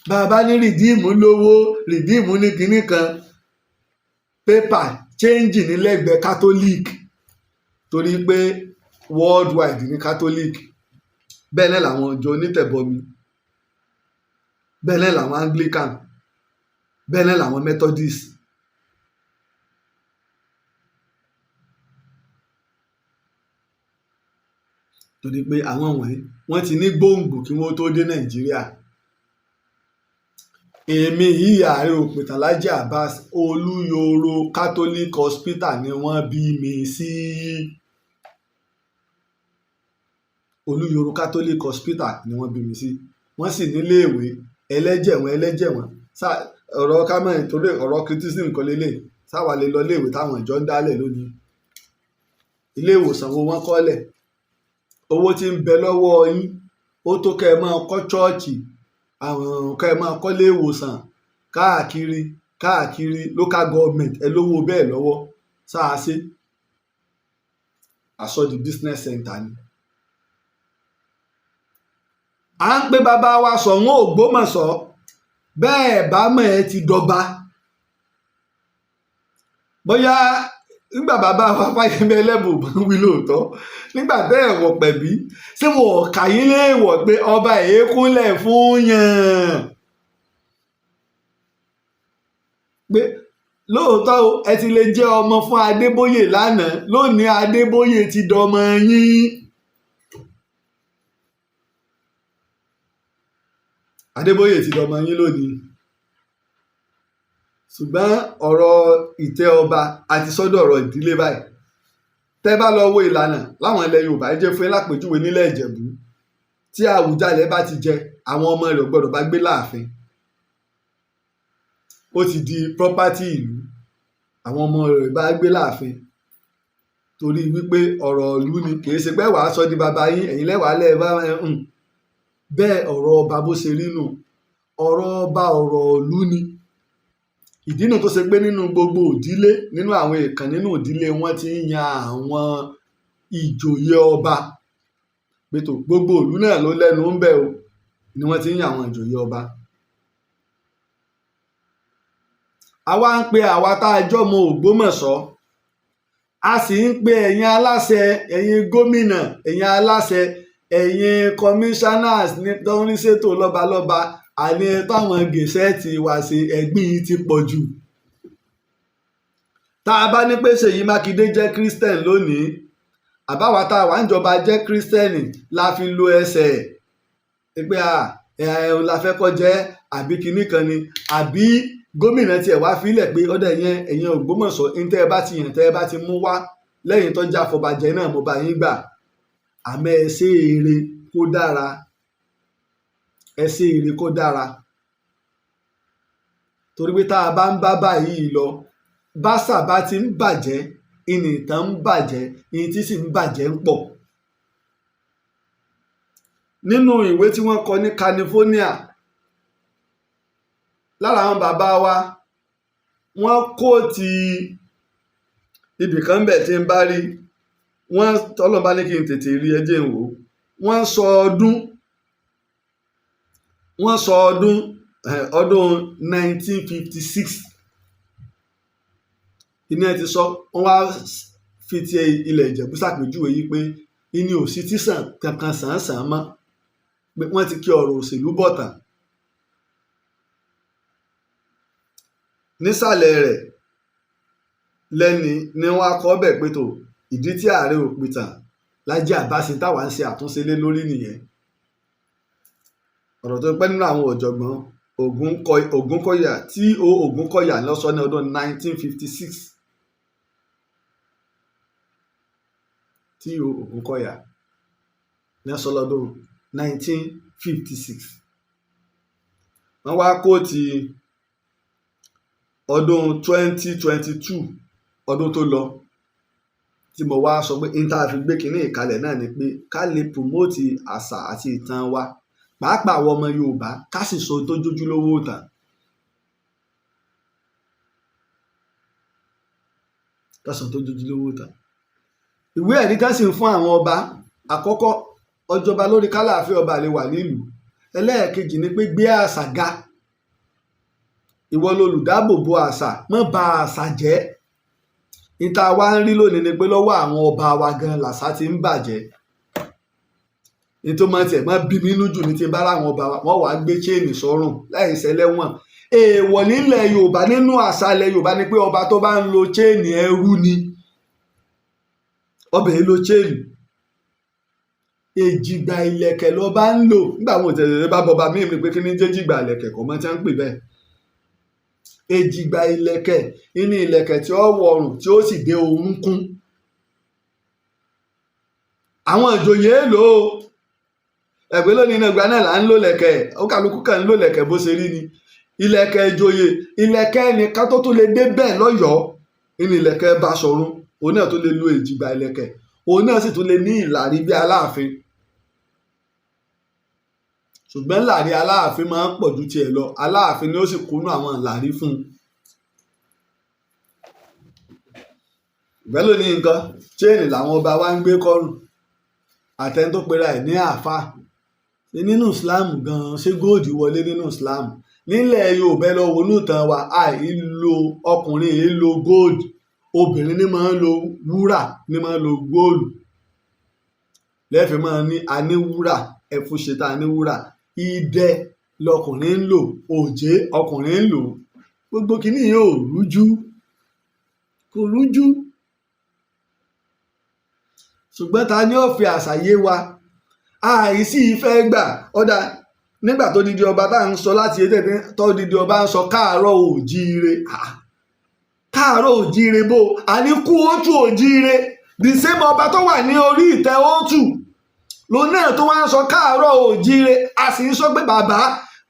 bàbá ní rìdíìmù lówó, rìdíìmù ní kinní kan, pépà chẹ́ǹjì nílẹ̀gbẹ́ catholic, torí pé worldwide ní catholic. bẹ́ẹ̀ náà làwọn ọjọ́ onítẹ̀bọmi, bẹ́ẹ̀ náà làwọn Anglican, bẹ́ẹ̀ náà làwọn Methodist. torí pé àwọn wọ̀nyí wọ́n ti ní gbòǹgbò kí wọ́n tó dé Nàìjíríà. èmi yìí Ààrẹ òpìtàn Laji Abbas, Olúyọ̀rọ̀ Catholic Hospital ni wọ́n bí mi sí. Olúyọ̀rọ̀ Catholic Hospital ni wọ́n bí mi sí. wọ́n sì níléèwé ẹlẹ́jẹ̀ wọn ọ̀rọ̀ kámẹ́rin torí ọ̀rọ̀ criticism kan lélẹ̀, sáwà lè lọ iléèwé táwọn ìjọ ń dálẹ̀ lónìí. ilé ìwòsàn wo wọ́n kọ́lẹ̀? owó tí ń bẹ lọ́wọ́ yín ó tó kẹ́ ẹ máa kọ́ chọ́ọ̀chì, kẹ́ ẹ máa kọ́lé ìwòsàn káàkiri local government, ẹ lówó bẹ́ẹ̀ lọ́wọ́ sáàsì aṣọ di business center ni. à ń pè bàbá wa Soun Ògbómọ̀ṣọ́, bẹ́ẹ̀ bá mọ̀ ẹ́ ti dọba. bóyá nígbà bàbá wa Fáyẹmí Ẹlẹ́bùúbọn wí lóòótọ́, nígbà bẹ́ẹ̀ wọ̀ pẹ̀bí, ṣé wọn ò kàyí léèwọ̀ pé ọba èékúnlẹ̀ fún yàn? pé lóòótọ́ ẹ ti lè jẹ́ ọmọ fún Adébóyè lánàá, lónìí Adébóyè ti dọmọ yín. Adébóyè ti dọmọ yín lónìí. ṣùgbọ́n ọ̀rọ̀ ìtẹ́ ọba àti sọ́dọ̀ ọ̀rọ̀ ìdílé báyìí, tẹ́ bá lọ wo ìlànà láwọn ilẹ̀ Yorùbá, jẹ́ fún lápèjúwe nílẹ̀ Ìjẹ̀bú, tí Àwùjalẹ̀ bá ti jẹ, àwọn ọmọ rẹ̀ gbọ́dọ̀ bá gbé láàfin, ó ti di property ìlú, àwọn ọmọ rẹ̀ bá gbé láàfin, torí wípé ọ̀rọ̀ ìlú ni, kì í ṣe pé wàá sọ di bàbá yín, ẹ̀yin lẹ́wàá lẹ́ẹ̀bá bẹ́ẹ̀. ọ̀rọ̀ ọba bó ṣe rí nù, ọ̀rọ̀ ọba ọ̀rọ̀ ìlú ni. ìdí nù tó ṣe pé nínú gbogbo ìdílé, nínú àwọn èèkàn nínú ìdílé wọn ti ń yan àwọn ìjòyè ọba, pẹ̀tọ́ gbogbo ìlú náà ló lẹ́nu ń bẹ̀ o, ni wọ́n ti ń yan àwọn ìjòyè ọba. àwa ń pe àwa tá a jọmọ Ògbómọ̀ṣọ́, a sì ń pe ẹ̀yin aláṣẹ, ẹ̀yin gómìnà, ẹ̀yin aláṣẹ, ẹ̀yin commissioners tó ń rí ṣètò lọ́balọ́ba, àní táwọn gẹ̀ẹ́sẹ̀tì wá sí ẹ̀gbìn ti pọ̀ jù. tá a bá ní pé Ṣèyí Mákindé jẹ́ Christian lónìí, àbáwá tá a wà ń jọba jẹ́ Christian, la fi lo ẹsẹ̀ pé la fẹ́ kọ́ jẹ́ àbí kinní kan ni, àbí gómìnà tiẹ̀ wá fílẹ̀ pé ọ̀dọ̀ ẹ̀yin Ògbómọ̀ṣọ́ ní tẹ́ ẹ bá ti yàn, tẹ́ ẹ bá ti mú wá lẹ́yìn tó já fọbàjẹ́ náà mo bá yín gbà. àmọ́ ẹ ṣe eré kó dára, ẹ ṣe eré kó dára, torí pé tá a bá ń bá báyìí lọ báṣà bá ti ń bàjẹ́ ìní ìtàn ń bàjẹ́ ìyìn tí sì ń bàjẹ́ ń pọ̀. Nínú ìwé tí wọ́n kọ ní California, lára àwọn bàbá wa wọ́n kóòtì ibìkan bẹ̀ tí ń bá rí, wọ́n tọ́lọ́ bá ní kí n tètè rí ẹjẹ́ ń wò, wọ́n sọ ọdún ọdún 1956 iná ẹ ti sọ, wọ́n wá fi ti ilẹ̀ Ìjẹ̀bú ṣàpèjúwe yìí pé ìní ò sí tíṣàn kankan sàn-án mọ́, pé wọ́n ti kí ọ̀rọ̀ òṣèlú bọ̀ tán. Nísàlẹ̀ rẹ̀ lẹ́ni ni wọ́n á kọ́ bẹ̀ pé tó ìdí tí Aare ò pìtàn Laji Abbas táwa ń ṣe àtúnṣe lé lórí nìyẹn. Ọ̀rọ̀ tó pẹ́ nínú àwọn ọ̀jọ̀gbọ́n Ògúnkọ̀yà T.O. Ògúnkọ̀yà lọ́sọ ní ọdún 1956. T.O. Ògúnkọ̀yà lọ́sọ lọ́dún 1956. Wọ́n wá kóòtì ọdún 2022 ọdún tó lọ, tí mo wá sọ pé níta fi gbé kinní ìkalẹ̀ náà ni pé ká lè promote àṣà àti ìtàn wa, pàápàá àwọn ọmọ Yorùbá, ká sì sọ tó jójú lówó ìtàn. Ká sọ tó jójú lówó ìtàn. Ìwé ẹ̀rí kan sì ń fún àwọn ọba. Àkọ́kọ́, ọjọba lórí kálàáfíà ọba lè wà nílùú. Ẹlẹ́ẹ̀kejì ni pé gbé àṣà ga. Ìwọ lolùdáàbòbò àṣà, má bà àṣà jẹ́. Níta wá ń rí lónìí ni pé lọ́wọ́ àwọn ọba wa gan làṣà ti ń bàjẹ́. Nítorí tiẹ̀ máa bí mi nújù ní ti bá láwọn ọba wa, wọ́n wàá gbé chéènì sọ́rùn láì ṣẹlẹ́wọ̀n. Èèwọ̀ nílẹ̀ Yorùbá, nínú àṣà ilẹ̀ Yorùbá ni pé ọba tó bá ń lo chéènì ẹrú ni. Ọba yìí lo chéènì. Èjìgbà ìlẹ̀kẹ̀ ló bá ń lò. Nígbà wọn ò tẹ̀lé bá bọba mí pé kí ní jẹ́ jìgbà ìlẹ̀kẹ̀ kọ́ mọ́ tí wọ́n ń pè bẹ́ẹ̀. Èjìgbà ìlẹ̀kẹ̀ inú ìlẹ̀kẹ̀ tí ó wọrùn tí ó sì dé orúnkún. Àwọn ìjòyè lò ó. Ẹ̀gbẹ́ lónìí náà gba náà là ń lò lẹ̀kẹ̀, ó kálukú kan ń lò lẹ̀kẹ̀ bó ṣe rí ni. Ìlẹ̀kẹ̀ ìjòyè, ìlẹ̀kẹ̀ ẹnìkan tó tún lè dé bẹ́ẹ̀ lọ́yọ̀ọ́ inú ìlẹ̀kẹ̀ Baṣọ̀run, òun náà tó lè lo èjìgbà ìlẹ̀kẹ̀, òun náà sì tún lè ní ìlàrí bí Aláàfin. Ṣùgbọ́n ìlàrí Aláàfin máa ń pọ̀ ju tiẹ̀ lọ, Aláàfin ni ó sì kúnú àwọn ìlàrí fún un. Ìgbẹ́ lónìí nǹkan chéènì làwọn ọba wa ń gbé kọ́rùn, àtẹni tó pera ẹ̀ ní àáfàá. Nínú Islam gan-an, ṣé góòdì wọlé nínú Islam? Nílẹ̀ Yorùbá lọ wọnú ìtàn wa, àìlo ọkùnrin èyí lo góòdì, obìnrin ní máa ń lo wúrà, ní máa ń lo góòlù. Lẹ́ẹ̀fẹ̀ máa ní aníwúrà, ẹ̀fúnṣetá aníwúrà, idẹ lọkùnrin ń lò, òjé ọkùnrin ń lò. Gbogbo kìíní yìí ò rújú, kò rújú. Ṣùgbọ́n ta ni ó fi àṣà yé wa? Àìsí ìfẹ́ gbà. Ọ̀dà nígbà tó didi ọba tá à ń sọ láti ètè tó didi ọba ń sọ káàárọ̀ òjíire. Káàárọ̀ òjíire bó? Àní kú òtù òjíire. The same ọba tó wà ní orí ìtẹ́ òtù lòun náà tó wá ń sọ káàárọ̀ òjíire. A sì ń sọ pé bàbá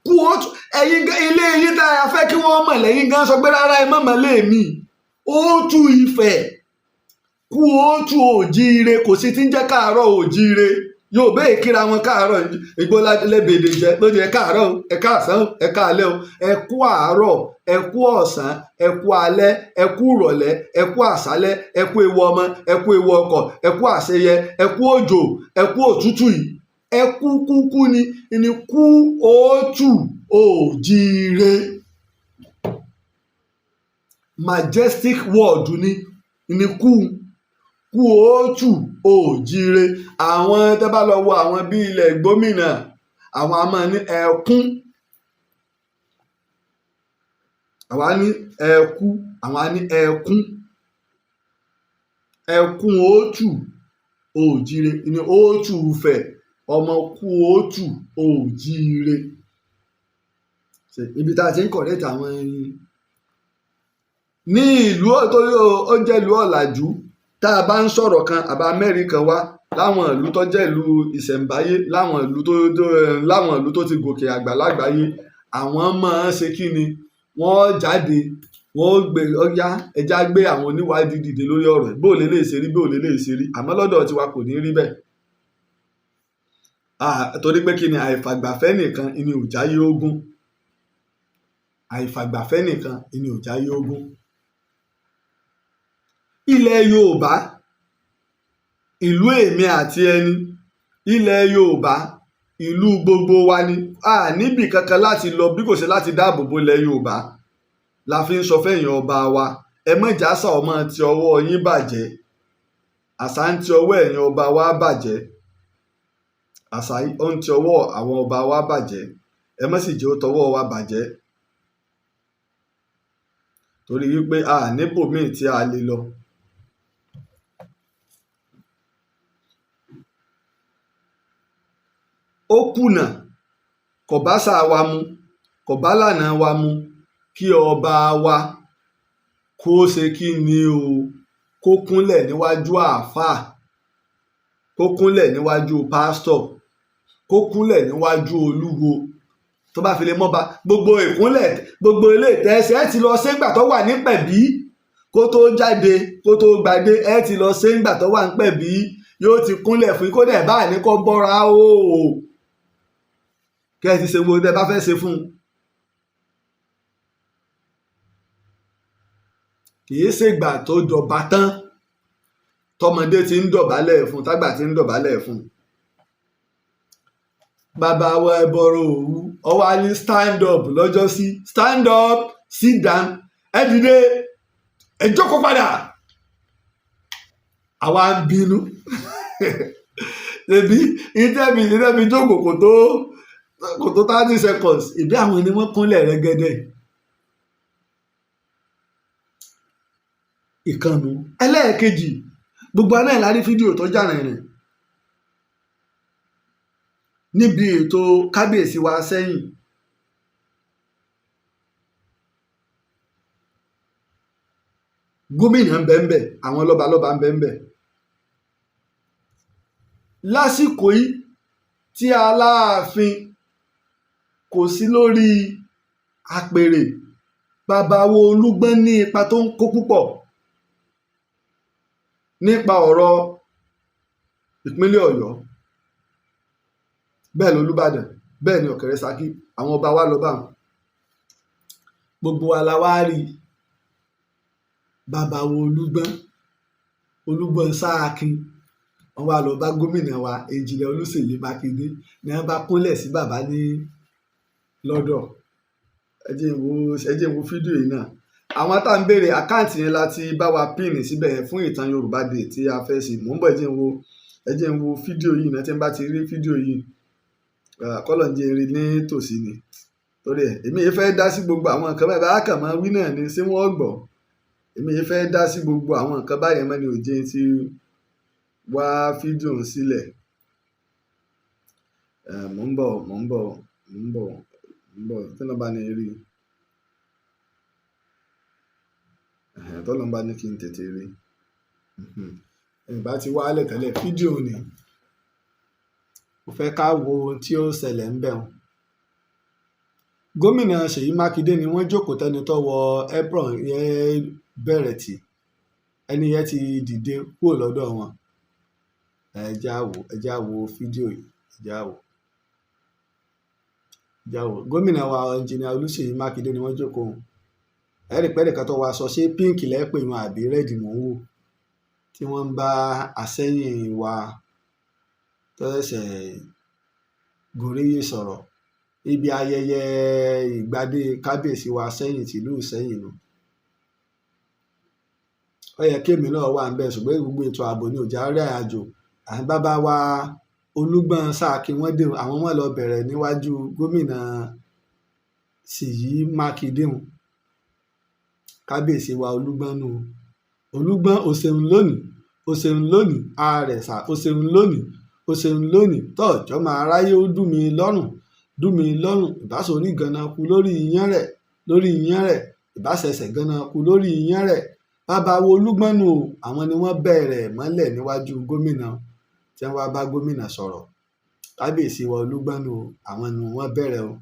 kú òtù. Ẹ̀yin ilé yín tá a fẹ́ kí wọ́n mọ̀ lẹ́yìn gan sọ pé rárá ẹ mọ̀ mọ́ lé mi. Òtù Ifẹ̀. Kú òtù òjíire, kò sí tí ń jẹ́ káàárọ̀ òjíire. Yóò bẹ́ẹ̀ kíra wọn káàárọ̀ ìgbólẹ́bèdè jẹ́ lóde ẹ káàárọ̀ ẹ káàsán ẹ káalẹ́ o, ẹ kú àárọ̀ ẹ kú ọ̀sán ẹ kú alẹ́ ẹ kú ìrọ̀lẹ́ ẹ kú àṣálẹ́ ẹ kú ewu ọmọ ẹ kú ewu ọkọ̀ ẹ kú àṣeyẹ ẹ kú òjò ẹ kú òtútù yìí ẹ kú kúkú ni kú òtù òjíire. Majestic word ni kú òtù òjíire. Àwọn tẹ́ bá lọ wo àwọn bí ilẹ̀ gómìnà, àwọn a máa ní ẹkún, àwọn á ní ẹkú, àwọn á ní ẹkún, ẹkún òtù òjíire ní òtù Ifẹ̀, ọmọ kú òtù òjíire. Ibi tá a ti ń kọ̀rẹ́tì àwọn ẹni ní ìlú tó ó jẹ́ ìlú ọ̀làjú. Tá a bá ń sọ̀rọ̀ kan àbá mẹ́rin kan wá, láwọn ìlú tó jẹ́ ìlú ìṣẹ̀ǹbáyé láwọn ìlú tó ti gòkè àgbà lágbàáyé àwọn máa ń ṣe kí ni wọ́n jáde wọ́n gbé ọyá ẹja gbé àwọn oníwádìí dìde lórí ọ̀rọ̀ ẹ̀ bó lè lè ṣe rí bó lè lè ṣe rí àmọ́ lọ́dọ̀ tiwa kò ní rí bẹ́ẹ̀. Torí pé kí ni àìfàgbàfẹ́ nìkan ni ò jáyé ogún àìfàgbàfẹ́ nìkan ni ò jáyé ogún. Ilẹ̀ Yorùbá ìlú èmi àti ẹni ilẹ̀ Yorùbá ìlú gbogbo wa ni a níbì kankan láti lọ bí kò ṣe láti dáàbò bo ilẹ̀ Yorùbá la fi ń sọ fẹ́yìn ọba wa ẹ mọ̀jà àṣà ọmọ ti ọwọ́ yín bàjẹ́ àṣà ń ti ọwọ́ ẹ̀yin ọba wa bàjẹ́ àṣà ó ń ti ọwọ́ àwọn ọba wa bàjẹ́ ẹ mọ̀ sì jẹ́ ó tọwọ́ wa bàjẹ́ torí wípé a níbòmíì tí a lè lọ. Ó kùnà kò bá ṣà wa mu kò bá lànà wa mu kí ọba wa kó ṣe kí ni o kó kúnlẹ̀ níwájú àáfàá kó kúnlẹ̀ níwájú pásítọ̀ kó kúnlẹ̀ níwájú olúwo tó bá fi lè mọ́ba gbogbo ìkúnlẹ̀ gbogbo ilé ìtẹ́sẹ̀ ẹ ti lọ ségbà tó wà ní pẹ̀bí kó tó jáde kó tó gbadé ẹ ti lọ ségbà tó wà ní pẹ̀bí yóò ti kúnlẹ̀ fún kó dẹ̀ báà ní kó bọ́ra o kẹ́ ẹ ti ṣe gbogbo tẹ́ bá fẹ́ ṣe fún un. kì í ṣègbà tó jọba tán tọmọdé ti ń dọ̀bálẹ̀ fún tágbà ti ń dọ̀bálẹ̀ fún. bàbá wa ẹbọrọ òwú ọwọ́ á ní stand up lọ́jọ́ sí stand up sit down ẹ dìde ẹ jókòó padà àwa ń bínú ṣebí ìtẹ́bi jókòó kò tó 30 seconds ìbí àwọn ni wọ́n kúnlẹ̀ rẹ́gẹ́dẹ́. ìkànnù ẹlẹ́ẹ̀kejì gbogbo aná ẹ̀ la rí fídíò tó jà rìnrìn níbi ètò kábíyèsí wa sẹ́yìn gómìnà ń bẹ́ńbẹ́ àwọn lọ́balọ́ba ń bẹ́ńbẹ́ lásìkò yìí tí aláàfin kò sí lórí àpèrè bàbá wo Olúgbọ́n ní ipa tó ń kó púpọ̀ nípa ọ̀rọ̀ ìpínlẹ̀ Ọ̀yọ́ bẹ́ẹ̀ ni Olúbàdàn bẹ́ẹ̀ ni Ọ̀kẹ́rẹ́ Ṣakí àwọn ọba wa lọ bá wọn gbogbo wa la wá rí bàbá wo Olúgbọ́n Ṣáàkì wọn wá lọ bá gómìnà wa Èjìrẹ́ Olúṣèyí Mákindé ni wọn bá kúnlẹ̀ sí bàbá ní lọ́dọ̀ ẹ jẹ́ wo fídíò yìí náà àwọn tá à ń béèrè àkáǹtì yẹn láti bá wa píìnì síbẹ̀ yẹn fún ìtàn Yorùbá Day tí a fẹ́ ṣe mò ń bọ̀ ẹ jẹ́ n wo fídíò yìí náà tí n bá ti rí fídíò yìí kọ́lọ̀ ń jẹ́ eré ní tòsí ni torí ẹ̀ èmi yìí fẹ́ dá sí gbogbo àwọn nǹkan báyìí bá kàn máa wí náà ni ṣé wọ́n gbọ́ èmi yìí fẹ́ dá sí gbogbo àwọn nǹkan báyẹn mọ́ ni òjé ti wá fídíò sílẹ̀ mò ń bọ̀ tí wọ́n bá ní rí tọ́lọ́n bá ní kí n tètè rí ìbá ti wálẹ̀ tẹ́lẹ̀ fídíò ni mo fẹ́ ká wo ohun tí ó ṣẹlẹ̀ ń bẹ̀ wọ́n. gómìnà Ṣèyí Mákindé ni wọ́n jókòó tẹni tó wọ apron yẹn bẹ̀rẹ̀ tì ẹni yẹn ti dìde kúrò lọ́dọ̀ wọn ẹ já wo fídíò yìí ẹ já wo gómìnà wa ẹnjìnìà Olúṣèyí Mákindé ni wọ́n jókòó ẹ̀rí pẹ́ẹ́lẹ̀ kan tó wọ aṣọ ṣé pínkì lẹ́pẹ̀ wọn àbí rẹ́ẹ̀dì mò ń wò tí wọ́n ń bá àsẹ́yìn wa tó ṣẹ̀ṣẹ̀ gòríyè sọ̀rọ̀ ibi ayẹyẹ ìgbadé kábíyèsí wa sẹ́yìn tìlú Ìṣẹ́yìn nù. ó yẹ kémi náà wà níbẹ̀ ṣùgbọ́n gbogbo ètò ààbò ní òjá rí àjò àwọn bàbá wa Olúgbọ́n Ṣáàkì wọ́n dé àwọn wọn lọ bẹ̀rẹ̀ níwájú gómìnà Ṣèyí Mákindé kábíyèsí wa Olúgbọ́n nù Olúgbọ́n ó ṣeun lónìí Aare ṣá ó ṣeun lónìí tọ́jọ́ máa ráyé ó dùn mí lọ́rùn ìbáṣorí ganan kú lórí iyán rẹ̀ ìbáṣẹ̀ṣẹ̀ ganan kú lórí iyán rẹ̀ bàbá wo Olúgbọ́n nù àwọn ni wọ́n bẹ̀rẹ̀ mọ́lẹ̀ níwájú gómìnà tí wọ́n wá bá gómìnà sọ̀rọ̀ kábíyèsí wa olúgbọ́nù àwọn ni wọ́n bẹ̀rẹ̀ o.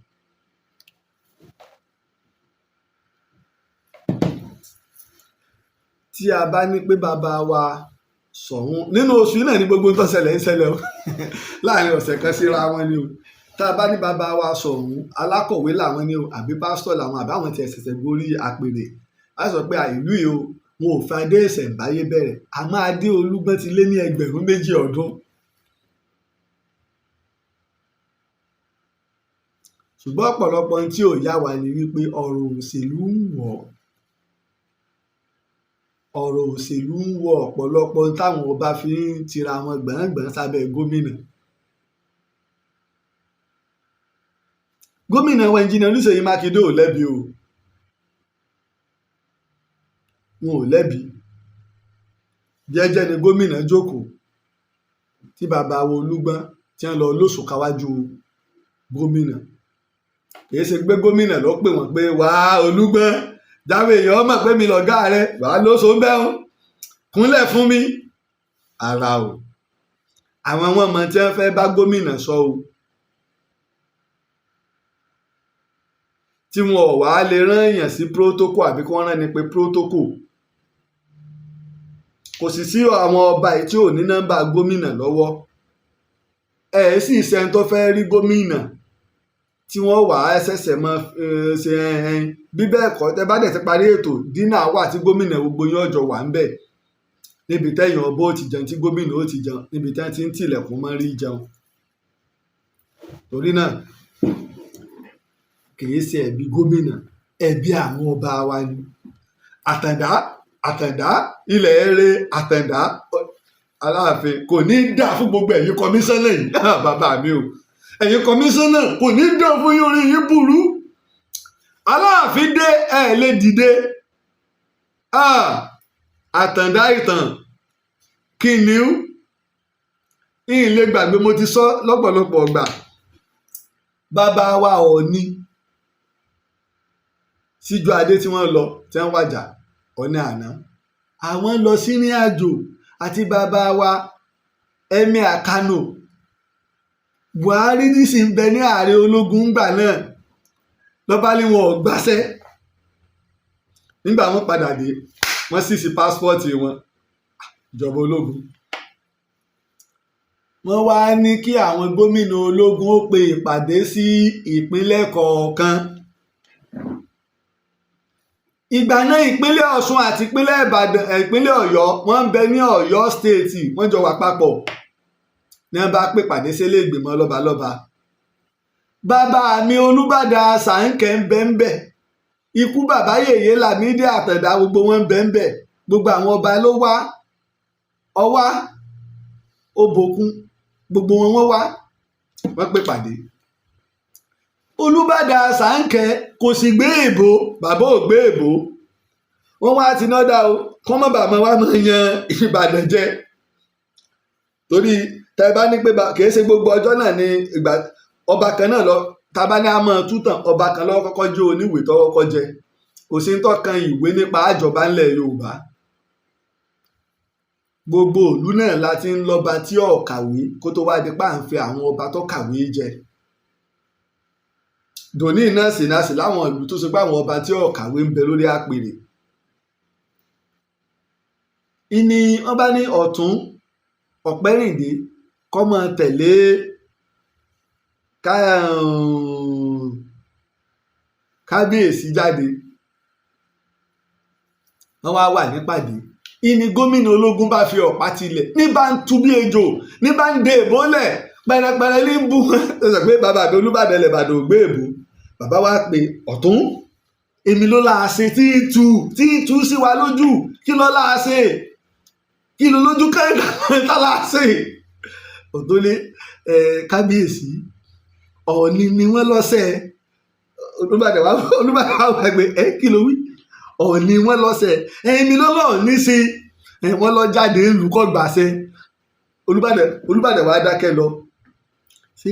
tí a bá ní pé bàbá wa Soun nínú oṣù náà ní gbogbo tó ṣẹlẹ̀ ń ṣẹlẹ̀ o láàrin ọ̀sẹ̀ kan síra wọn ni o. tá a bá ní bàbá wa Soun alákọ̀wé làwọn ni o àbí pásítọ̀ làwọn àbí àwọn tí ẹ̀ ṣẹ̀ṣẹ̀ gorí àpèrè á sọ pé ìlú yìí o wọn ò fi adé ìṣẹ̀ǹbáyé bẹ̀rẹ̀ àmọ́ adé olúgbọ́n ti lé ní 2,000 ọdún. ṣùgbọ́n ọ̀pọ̀lọpọ̀ tí ò yá wa ni wípé ọ̀rọ̀ òṣèlú ń wọ̀ ọ̀pọ̀lọpọ̀ táwọn ọba fi ń tira wọn gbọ̀ngbọ̀n sábẹ́ gómìnà. gómìnà wa ẹnjìnìà Olúṣèyí Mákindé ò lẹ́bi o wọn ò lẹ́bi jẹ́jẹ́ ni gómìnà jókòó tí bàbá wa Olúgbọ́n tí wọ́n lọ lóṣùkáwájú gómìnà kì í ṣe pé gómìnà ló pè wọ́n pé wàá Olúgbọ́n jáwé èèyàn mọ̀ pé mi lọ̀gá rẹ wàá lóṣù ń bẹ́hùn kúnlẹ̀ fún mi ara o àwọn wọn mọ tí wọ́n fẹ́ bá gómìnà sọ o tí wọn ò wá lè rán èèyàn sí protocol àbí kí wọ́n rán ni pé protocol kò sì sí àwọn ọba yìí tí ò ní nọ́mbà gómìnà lọ́wọ́ ẹ̀ sì sẹ́ni tó fẹ́ rí gómìnà tí wọ́n wà á ṣẹ̀ṣẹ̀ mọ́ ṣe bí bẹ́ẹ̀ kọ́ tẹ́ bá dẹ̀ ti parí ètò dínà wà tí gómìnà gbogbo yín ọjọ́ wà ń bẹ̀ níbi tẹ́yìn ọba ó ti jẹun tí gómìnà ó ti jẹun níbi tẹ́ ti ń tilẹ̀kùn mọ́ rí jẹun. torí náà kì í ṣe ẹ̀bi gómìnà ẹ̀bi àwọn ọba wa ni. àtàndá ilẹ̀ eré àtàndá aláàfin kò ní í dà fún gbogbo ẹ̀yin kọmíṣánná yìí bàbá mi o ẹ̀yin kọmíṣánná kò ní í dà fún yín orí yín burú aláàfin dé ẹ̀ lè dìde àtàndá ìtàn kìnìún yìí lè gbàgbé mo ti sọ lọ́pọ̀lọpọ̀ ọgbà bàbá wa Ọọ̀ni síjú adé tí wọ́n lọ tí wọ́n wàjà Ọọ̀ni àná àwọn lọ sí ní àjò àti bàbá wa Emir Kano Buhari ní sì ń bẹ ní ààrẹ ológun ńgbà náà lọ́ba ní wọn ò gbàṣẹ́ nígbà wọn padà dé wọ́n sì sí pásítọ̀tì wọn ìjọba ológun wọ́n wá ní kí àwọn gómìnà ológun ó pe ìpàdé sí ìpínlẹ̀ kọ̀ọ̀kan ìgbà náà ìpínlẹ̀ Ọ̀ṣun àti ìpínlẹ̀ Ìbàdàn ìpínlẹ̀ Ọ̀yọ́ wọ́n ń bẹ ní Ọ̀yọ́ stéètì wọ́n jọ wà papọ̀ ní wọ́n bá pè pàdé sílé ìgbìmọ̀ lọ́balọ́ba bàbá mi Olúbàdàn Ṣàǹkẹ́ ń bẹ ń bẹ ikú bàbá yèyé Lámídì Àtàndá gbogbo wọn ń bẹ ń bẹ gbogbo àwọn ọba ló wá Ọwá Òbòkun gbogbo wọn wá wọ́n pè pàdé Olúbàdàn Ṣàǹkẹ́ kò sì gbé èbó bàbá ò gbé èbó wọ́n wá ti nọ́dà o kọ́ mọ́ bàmọ́ wa máa yan Ìbàdàn jẹ torí tẹ́ bá ní pé kìí ṣe gbogbo ọjọ́ náà ni ìgbà ọba kan náà lọ tá a bá ní a máa tútàn ọba kan lọ́wọ́ kọ́kọ́ jẹ́ oníwèé tó kọ́kọ́ jẹ kò sí ń tọ́kan ìwé nípa àjọba ńlẹ̀ Yorùbá gbogbo ìlú náà la ti ń lọ́ba tí ò kàwé kó tó wá di páǹfẹ́ àwọn ọba tó kàwé jẹ dòní náà sì náà sì láwọn ìlú tó ṣe pé àwọn ọba tí ò kàwé ń bẹ lórí àpèrè ìní wọ́n bá ní Ọ̀tún Ọ̀pẹ́rìndé kọ́ mọ tẹ̀lé kábíyèsí jáde wọ́n wá wà nípàdé ìní gómìnà ológun bá fi ọ̀pá tilẹ̀ ní bá ń tú bí ejò ní bá ń de èbó lẹ̀ pẹrẹpẹrẹ ní bú ẹ sọ pé bàbá mi Olúbàdàn lẹ̀ bàdàn ògbé èbó bàbá wa pé Ọ̀tún èmi ló láà ṣe tí ì tú sí wa lójú kí ló láà ṣe kí ló lójú kẹ́ńtà láà ṣe Ọ̀tún ní kábíyèsí Ọọ̀ni ni wọ́n lọ́sẹ̀ Olúbàdàn wa wà pé kí ló wí Ọọ̀ni wọ́n lọ́sẹ̀ èmi ló lọ́ọ̀ ní sí wọ́n lọ jáde lùkọ́ gbàṣẹ Olúbàdàn wa dákẹ́ lọ sí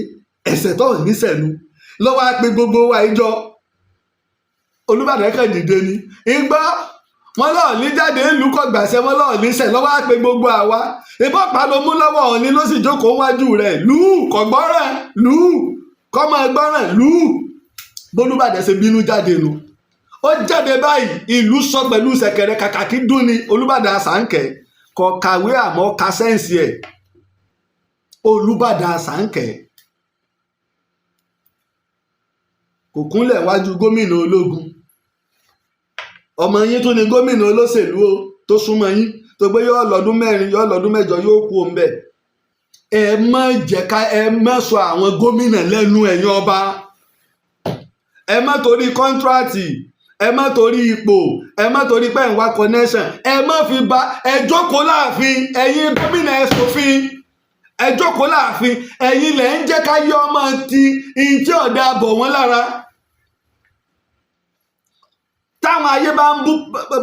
ẹ̀sẹ̀ tó ní sẹ̀nu lọ́wọ́ á pe gbogbo wa ìjọ Olúbàdàn kàn dìde ni ìgbà wọ́n lọ́ọ̀ ní jáde ìlú kọ̀ gbàṣẹ wọ́n lọ́ọ̀ ní sẹ̀ lọ́wọ́ àpè gbogbo àwa ìbọn pa ló mú lọ́wọ́ Ọọ̀ni ló sì jókòó wájú rẹ̀ lù ú kọ̀ gbọ́ràn lù ú kọ́ máa gbọ́ràn lù ú bólúbàdàn ṣe bínú jáde nu ó jáde báyìí ìlú sọ pẹ̀lú ṣẹ̀kẹ̀rẹ̀ kàkàkí dún ni Olúbàdàn Àṣàǹkẹ́ kò kàwé àmọ́ ka sẹ́ǹsì ẹ̀ Olúbàdàn Àṣàǹkẹ́ kò kúnlẹ̀ wájú gómìnà ológun ọmọ yín tún ni gómìnà olóṣèlú o tó súnmọ́ yín tó gbé yọ lọ́dún mẹ́rin yọ lọ́dún mẹ́jọ yóò kú òun bẹ́ẹ̀ ẹ má jẹ́ ká ẹ má sọ àwọn gómìnà lẹ́nu ẹ̀yin ọba ẹ má torí kọ́ńtrátì ẹ má torí ipò ẹ má torí pé ń wá connection ẹ má fi ba ẹ jókòó láàfin ẹ̀yin gómìnà ẹ ṣòfin ẹ jókòó láàfin ẹ̀yin lẹ ń jẹ́ ká yọ ọmọ ti ìtí ọ̀dà bọ̀ wọ́n lára táwọn ayé bá ń bú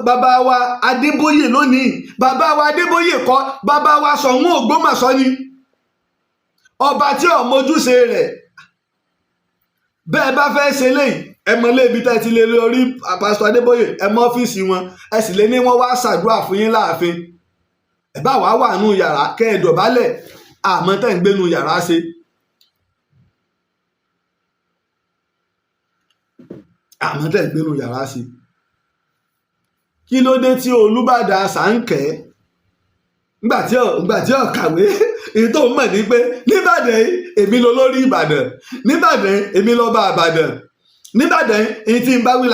bàbá wa Adébóyè lónìí bàbá wa Adébóyè kọ́ bàbá wa Soun Ògbómọ̀ṣọ́ ni ọba tí ò mójúṣe rẹ̀ bẹ́ẹ̀ bá fẹ́ ṣe léyìí ẹ mọ ilé ibi tẹ́ ti lè lórí pásítọ̀ Adébóyè ẹ mọ ọ́fíìsì wọn ẹ sì lè ní wọ́n wá ṣàdúrà fún yín láàfin ẹ bá wàá wà nù yàrá kẹ́ ẹ dọ̀bálẹ̀ àmọ́ tẹ́ ń gbénu yàrá ṣe. àmọ́ tẹ́ ń gbénu yàrá ṣe. kí ló dé tí Olúbàdàn Àṣàǹkẹ́ ngbà tí ó kàwé èyí tó mọ̀ ní pé nìbàdàn èmi lọ lórí Ìbàdàn nìbàdàn èmi lọ bá Ìbàdàn nìbàdàn èyí tí ń bá wí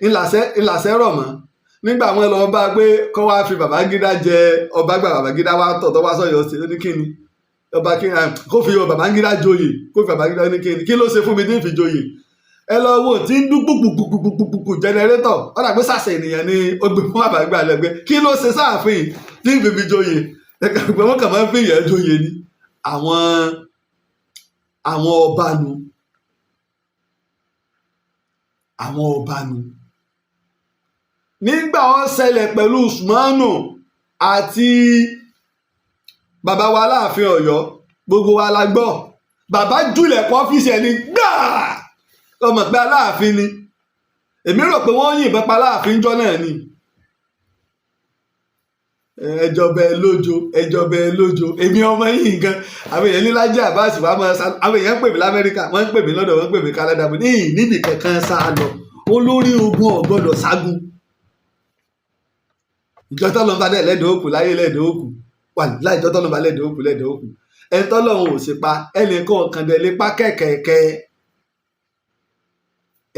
ńláṣẹ rọ̀ mọ́ nígbà wọn lọ bá pé kọ́ wá fi Babangida jẹ ọba gba Babangida wá tọ̀tọ̀ wá sọ̀yọ́ sí ní kíni ọba kíni kó fi Babangida joyè kó fi Babangida ní kíni kí ló ṣe fún mi tí ń fi joyè ẹ lọ wo tí ń dún gbùgbùgbùgbùgbùgbù jẹnẹrétọ̀ ọ̀dà pé sàṣẹ ènìyàn ni ó gbé fún Babangida lẹ́gbẹ́ kí ló ṣe sáàfin tí ń fi joyè ẹ̀ka ìgbẹ́ wọn kàn máa ń fi ìyẹn joyè ni àwọn ọba nu àwọn ọba nu nígbà wọn ṣẹlẹ̀ pẹ̀lú Usmanu àti bàbá wa Aláàfin Ọ̀yọ́ gbogbo wa la gbọ́ bàbá jùlẹ̀ kọ́ ọ́fíìsì ẹni gbáà ọmọ pé Aláàfin ni èmi rò pé wọ́n yìnbọn pa Aláàfin jọ náà ni ẹjọba ẹ lójo èmi ọmọ yìí nǹkan àwọn èèyàn ní Laji Abbas wà máa sá àwọn èèyàn ń pè mí l'Amẹ́ríkà wọ́n ń pè mí lọ́dọ̀ wọ́n ń pè mí Canada bó ní níbi kankan sá lọ olórí ogun ọ̀gbọ́dọ̀ ságun ìjọ tọ́lọ́mba dẹ̀ lẹ́dọ̀ òkú láyé lẹ́dọ̀ òkú wà láìjọ tọ́lọ́mba lẹ́dọ̀ òkú ẹ̀ tọ́lọ́run ò sì pa ẹnìkan kan dẹ̀ lè pa kẹ̀kẹ̀kẹ́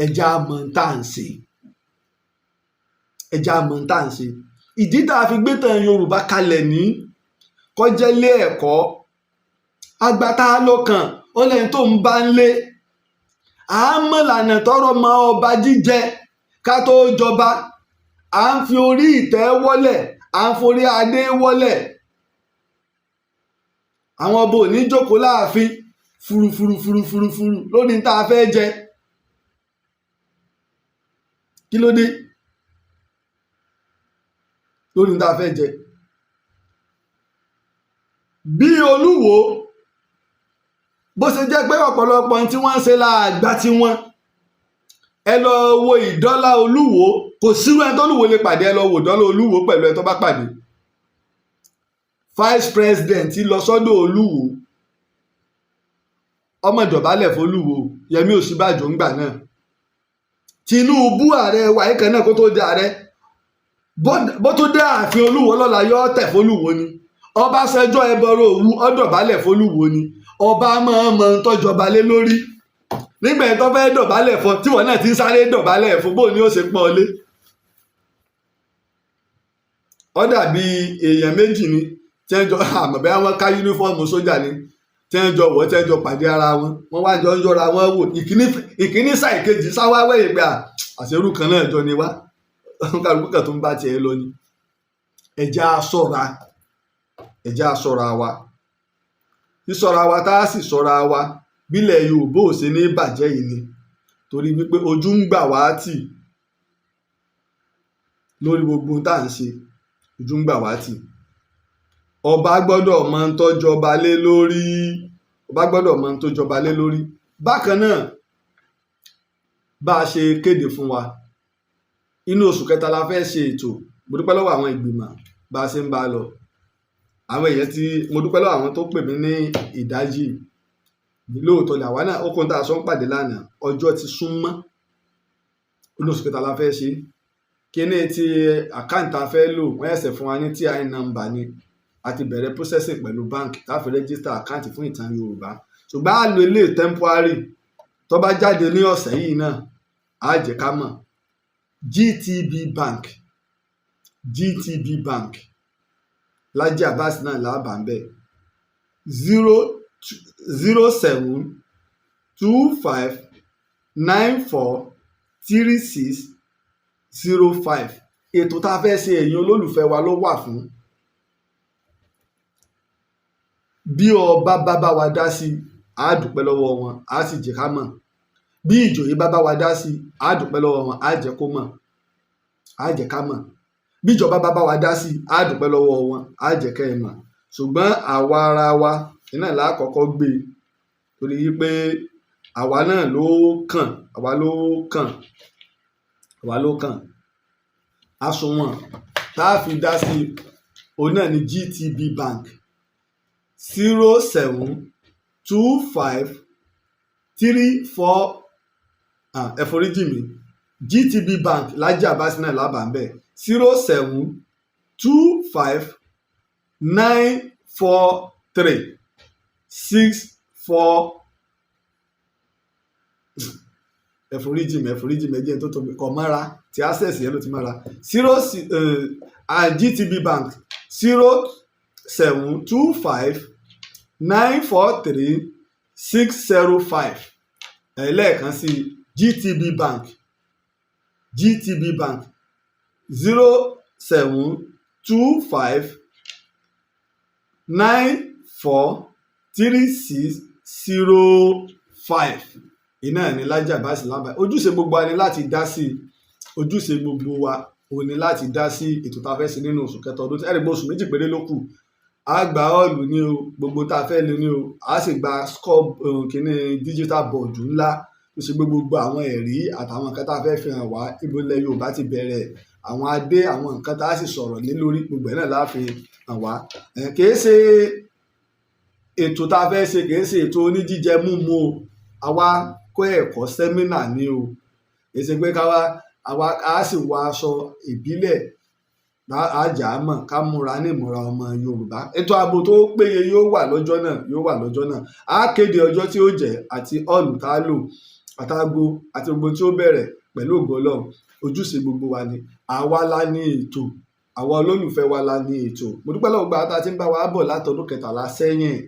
ẹja mọ̀ ń tà ń ṣe ìdí tá a fi gbé tàn Yorùbá kalẹ̀ ní kọjẹ́lé ẹ̀kọ́ agbátá lọ́kàn ó lẹ́yìn tó ń bá ń lé àámọ̀lànà tọrọ mọ ọba jíjẹ ká tó jọba à ń fi orí ìtẹ́ wọ́lẹ̀ à ń forí adé wọ́lẹ̀ àwọn ọba ò ní jókòó láàfin furufurufurufuru lónìí tá a fẹ́ jẹ kí ló dé lórí tá a fẹ́ jẹ bí Olúwo bó ṣe jẹ́ pé ọ̀pọ̀lọpọ̀ tí wọ́n ń ṣe láàgbá tí wọ́n ẹ lọ wo ìdọ́là Olúwo kò sírú ẹni tó Olúwo lè pàdé ẹ lọ wo ìdọ́là Olúwo pẹ̀lú ẹ tó bá pàdé vice president lọ sọ́dọ̀ Olúwo ọmọ ìdọ̀bálẹ̀ f'Olúwo Yẹmí Ọ̀ṣínbàjò ńgbà náà Tinubu ààrẹ wàyí kan náà kó tó di ààrẹ bó tó dé ààfin Olúwo lọ́la yọ tẹ̀ f'Olúwo ni Ọbásanjọ́ ẹbọrọ Òwu ọdọ̀bálẹ̀ f'Olúwo ni ọba máa mọ tọ́jọba lé lórí nígbà tó fẹ́ dọ̀bálẹ̀ fún tí wọ́n náà ti ń sáré dọ̀bálẹ̀ fún bó ni ó ṣe pọ́n ọ lé ó dàbí èèyàn méjì ni tí wọ́n jọ àmọ́ bẹ́ẹ̀ wọ́n ká yúnífọ́ọ̀mù sójà ni tí wọ́n jọ wọ̀ tí wọ́n jọ pàdé ara wọn wọ́n wá jọ ń yọra wọn wò ìkíní sáì kejì sáwáwẹ̀ ìgbà àṣẹrù kan náà jọ ni wá kálukú kan tó ń bá tiẹ̀ lọ ni ẹja ṣọ́ra wa sísọ́ra wa tá a sì ṣọ́ra wa bílẹ̀ Yorùbá ò ṣe ní bàjẹ́ yìí ni torí wípé ojú ń gbà wá tì lórí gbogbo tá à ń ṣe ojú ń gbà wá tì ọba gbọ́dọ̀ mọ tó jọba lé lórí bákan náà bá a ṣe kéde fún wa inú oṣù kẹta la fẹ́ ṣe ètò mo dúpẹ́ lọ́wọ́ àwọn ìgbìmọ̀ bá a ṣe ń bá a lọ àwọn èèyàn tí mo dúpẹ́ lọ́wọ́ àwọn tó pè mí ní ìdájí lóòótọ́ ni àwa náà ó kún tá a sọ ń pàdé lánàá ọjọ́ ti sún mọ́ olóṣù kẹta la fẹ́ ṣe kíní ti àkáǹtì a fẹ́ lò wọ́n ẹ̀sẹ̀ fún wa ní TIN number ni a ti bẹ̀rẹ̀ processing pẹ̀lú báńkì tá a fi register àkáǹtì fún Ìtàn Yorùbá ṣùgbọ́n a lo ilé temporary tó bá jáde ní ọ̀sẹ̀ yìí náà á jẹ́ ká mọ̀ GTB Bank Laji Abbas náà làbà ń bẹ̀ 07025943605 ètò tá a fẹ́ ṣe ẹ̀yin olólùfẹ́ wa ló wà fún bí ọba bá wa dá sí á dúpẹ́ lọ́wọ́ wọn á sì jẹ́ ká mọ̀ bí ìjòyè bá wa dá sí á dúpẹ́ lọ́wọ́ wọn á jẹ́ kó mọ̀ á jẹ́ ká mọ̀ bí ìjọba bá wa dá sí á dúpẹ́ lọ́wọ́ wọn á jẹ́ kẹ́ ẹ mọ̀ ṣùgbọ́n àwa ara wa iná lákọ̀ọ́kọ́ gbé torí pé àwa náà ló kàn àsùnwọ̀n tá a fi dá sí òun náà ní GTB Bank 072534 ẹ̀fọ́ríjì mi GTB Bank Laji Abbas náà lábàá ń bẹ̀ 072559436 ẹ̀fọ́ríjì mi ẹ̀jẹ̀ tó tóbi kọ̀ mọ́ra tí access yẹn ló ti mọ́ra GTB Bank 07259433605 lẹ́ẹ̀kan sí GTB Bank 07125943605 iná ní Laji Abbas lábàá ojúṣe gbogbo wa ni láti dá sí ojúṣe gbogbo wa òun ni láti dá sí ètò tá a fẹ́ ṣe nínú oṣù kẹta ọdún ẹ̀rí gbọ́ oṣù méjì péré ló kù a gba ọ́ọ̀lù ní o gbogbo tá a fẹ́ lé ní o a sì gba kíní digital board ńlá tó ṣe gbogbo àwọn ẹ̀rí àtàwọn nǹkan tá a fẹ́ fi hàn wá ibo ilẹ̀ Yorùbá ti bẹ̀rẹ̀ àwọn adé àwọn nǹkan tá a sì sọ̀rọ̀ lé lórí gbogbo ẹ̀ náà láàfin hàn wá kìí ṣe ètò tá a fẹ́ ṣe kìí ṣe ètò oníjíjẹ múmu o àwa kọ́ ẹ̀kọ́ sẹ́mínà ní o èsì pé àwa á sì wọ aṣọ ìbílẹ̀ àjàmọ̀ ká múra ní ìmúra ọmọ Yorùbá ètò ààbò tó péye yóò wà lọ́jọ́ náà á kéde ọjọ́ tí ó jẹ́ àti ọ̀lù tá a lò àtàgbo àti gbogbo tí ó bẹ̀rẹ̀ pẹ̀lú ògo Ọlọ́run ojúṣe gbogbo wa ni àwa la ní ètò àwa olólùfẹ́ wa la ní ètò mo dúpẹ́ lọ́wọ́ gba tá a ti ń bá wa bọ̀ látọdún 13 sẹ́yìn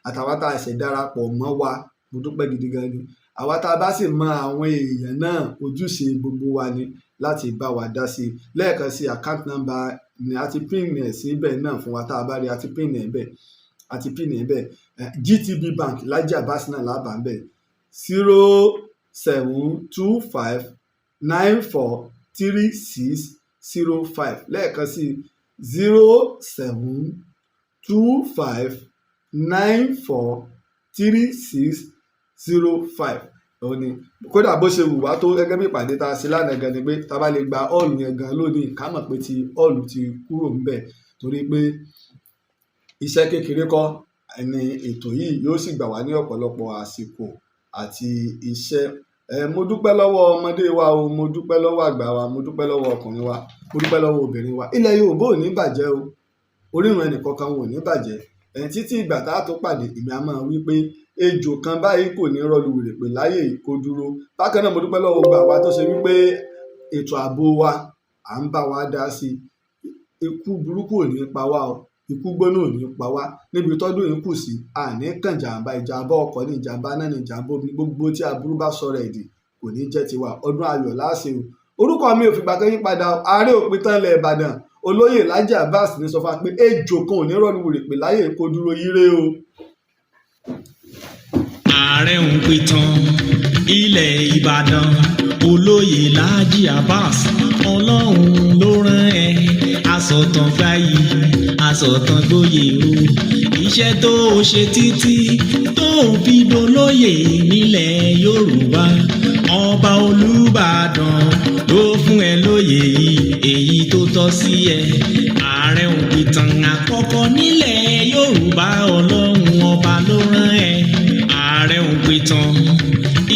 àtàwa tá a ṣẹ̀ darapọ̀ mọ́ wa mo dúpẹ́ gidi gan ni àwa tá a bá sì mọ àwọn èèyàn náà ojúṣe gbogbo wa ni láti bá wa dá sí lẹ́ẹ̀kan sí account number ni a ti pin ẹ̀ síbẹ̀ náà fún wa tá a bá rí a ti pin ẹ̀ bẹ́ẹ̀ GTB Bank Laji Abbas náà lábàá ń bẹ̀ 07125943605 lẹ́ẹ̀kan sí 07255943605 òun ni kódà bó ṣe wù wá tó gẹ́gẹ́ bí ìpàdé tá a ṣe lánàá gan ni pé tá a bá lè gba ọ́ọ̀lù yẹn gan lónìí ká mọ̀ pé ti ọ́ọ̀lù ti kúrò ńbẹ̀ torí pé iṣẹ́ kékeré kọ́ ni ètò yìí yóò sì gbà wá ní ọ̀pọ̀lọpọ̀ àsìkò àti iṣẹ́ mo dúpẹ́ lọ́wọ́ ọmọdé wa o mo dúpẹ́ lọ́wọ́ àgbà wa mo dúpẹ́ lọ́wọ́ ọkùnrin wa mo dúpẹ́ lọ́wọ́ obìnrin wa ilẹ̀ Yorùbá ò ní bàjẹ́ o orírun ẹnìkankan ò ní bàjẹ́ títí ìgbà tá a tó pàdé ìgbà máa wí pé ejò kan báyìí kò ní rọlù wèrè pé láyè kó dúró bákan náà mo dúpẹ́ lọ́wọ́ gbà wá tó ṣe wípé ètò ààbò wa à ń bá wa dá sí ikú burúkú ò ní pa wá o ikú gbóná ò ní pa wá níbi tọ́dún yìí kù sí àní kàn ìjàmbá ọkọ̀ ní ìjàmbá náà ní ìjàmbá omi gbogbo tí aburú bá sọ̀rọ̀ ẹ̀dì kò ní jẹ́ tiwa ọdún ayọ̀ láṣẹ o orúkọ mi ò fìgbà kan yí padà Aare òpìtàn ilẹ̀ Ìbàdàn olóyè Laji Abbas ní sọ fún wa pé ejò kan ò ní rọlù wèrè pé láyè kó dúró yíre o. Aare òpìtàn ilẹ̀ Ìbàdàn olóyè Laji Abbas Ọlọ́run ló rán ẹ asọ̀tàn gbáyì asọ̀tàn gbóyè o iṣẹ́ tó o ṣe títí tó o fi dolóyè nílẹ̀ Yorùbá ọba Olúbàdàn ló fún ẹ lóyè yìí èyí tó tọ́ sí ẹ. Ààrẹ òpìtàn àkọ́kọ́ nílẹ̀ Yorùbá, Ọlọ́run ọba ló rán ẹ. Ààrẹ òpìtàn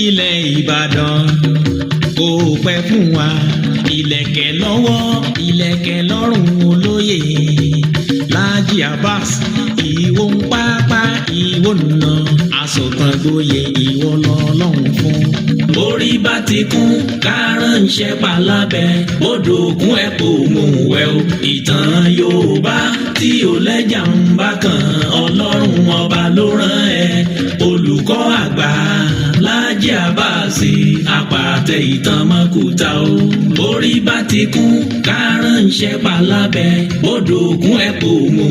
ilẹ̀ Ìbàdàn, kò pẹ́ fún wa. Ìlẹ̀kẹ̀ lọ́wọ́, ìlẹ̀kẹ̀ lọ́rùn olóyè Laji Abbas. Ìwọ ń pápá, ìwọ nà, asọ̀tàn gboyè, ìwọ lọ́lọ́run fún. Orí bá ti kún kárànṣẹ́ palábẹ́, odò òkun ẹ̀ kò mú wẹ̀ o. Ìtàn Yorùbá tí ò lẹ́jà ń bá kan, Ọlọ́run ọba ló rán ẹ. Olùkọ́ àgbà Laji Abbas, apàtẹ ìtàn mọ́kúta o. Orí bá ti kún kárànṣẹ́ palábẹ́, odò òkun ẹ̀ kò mú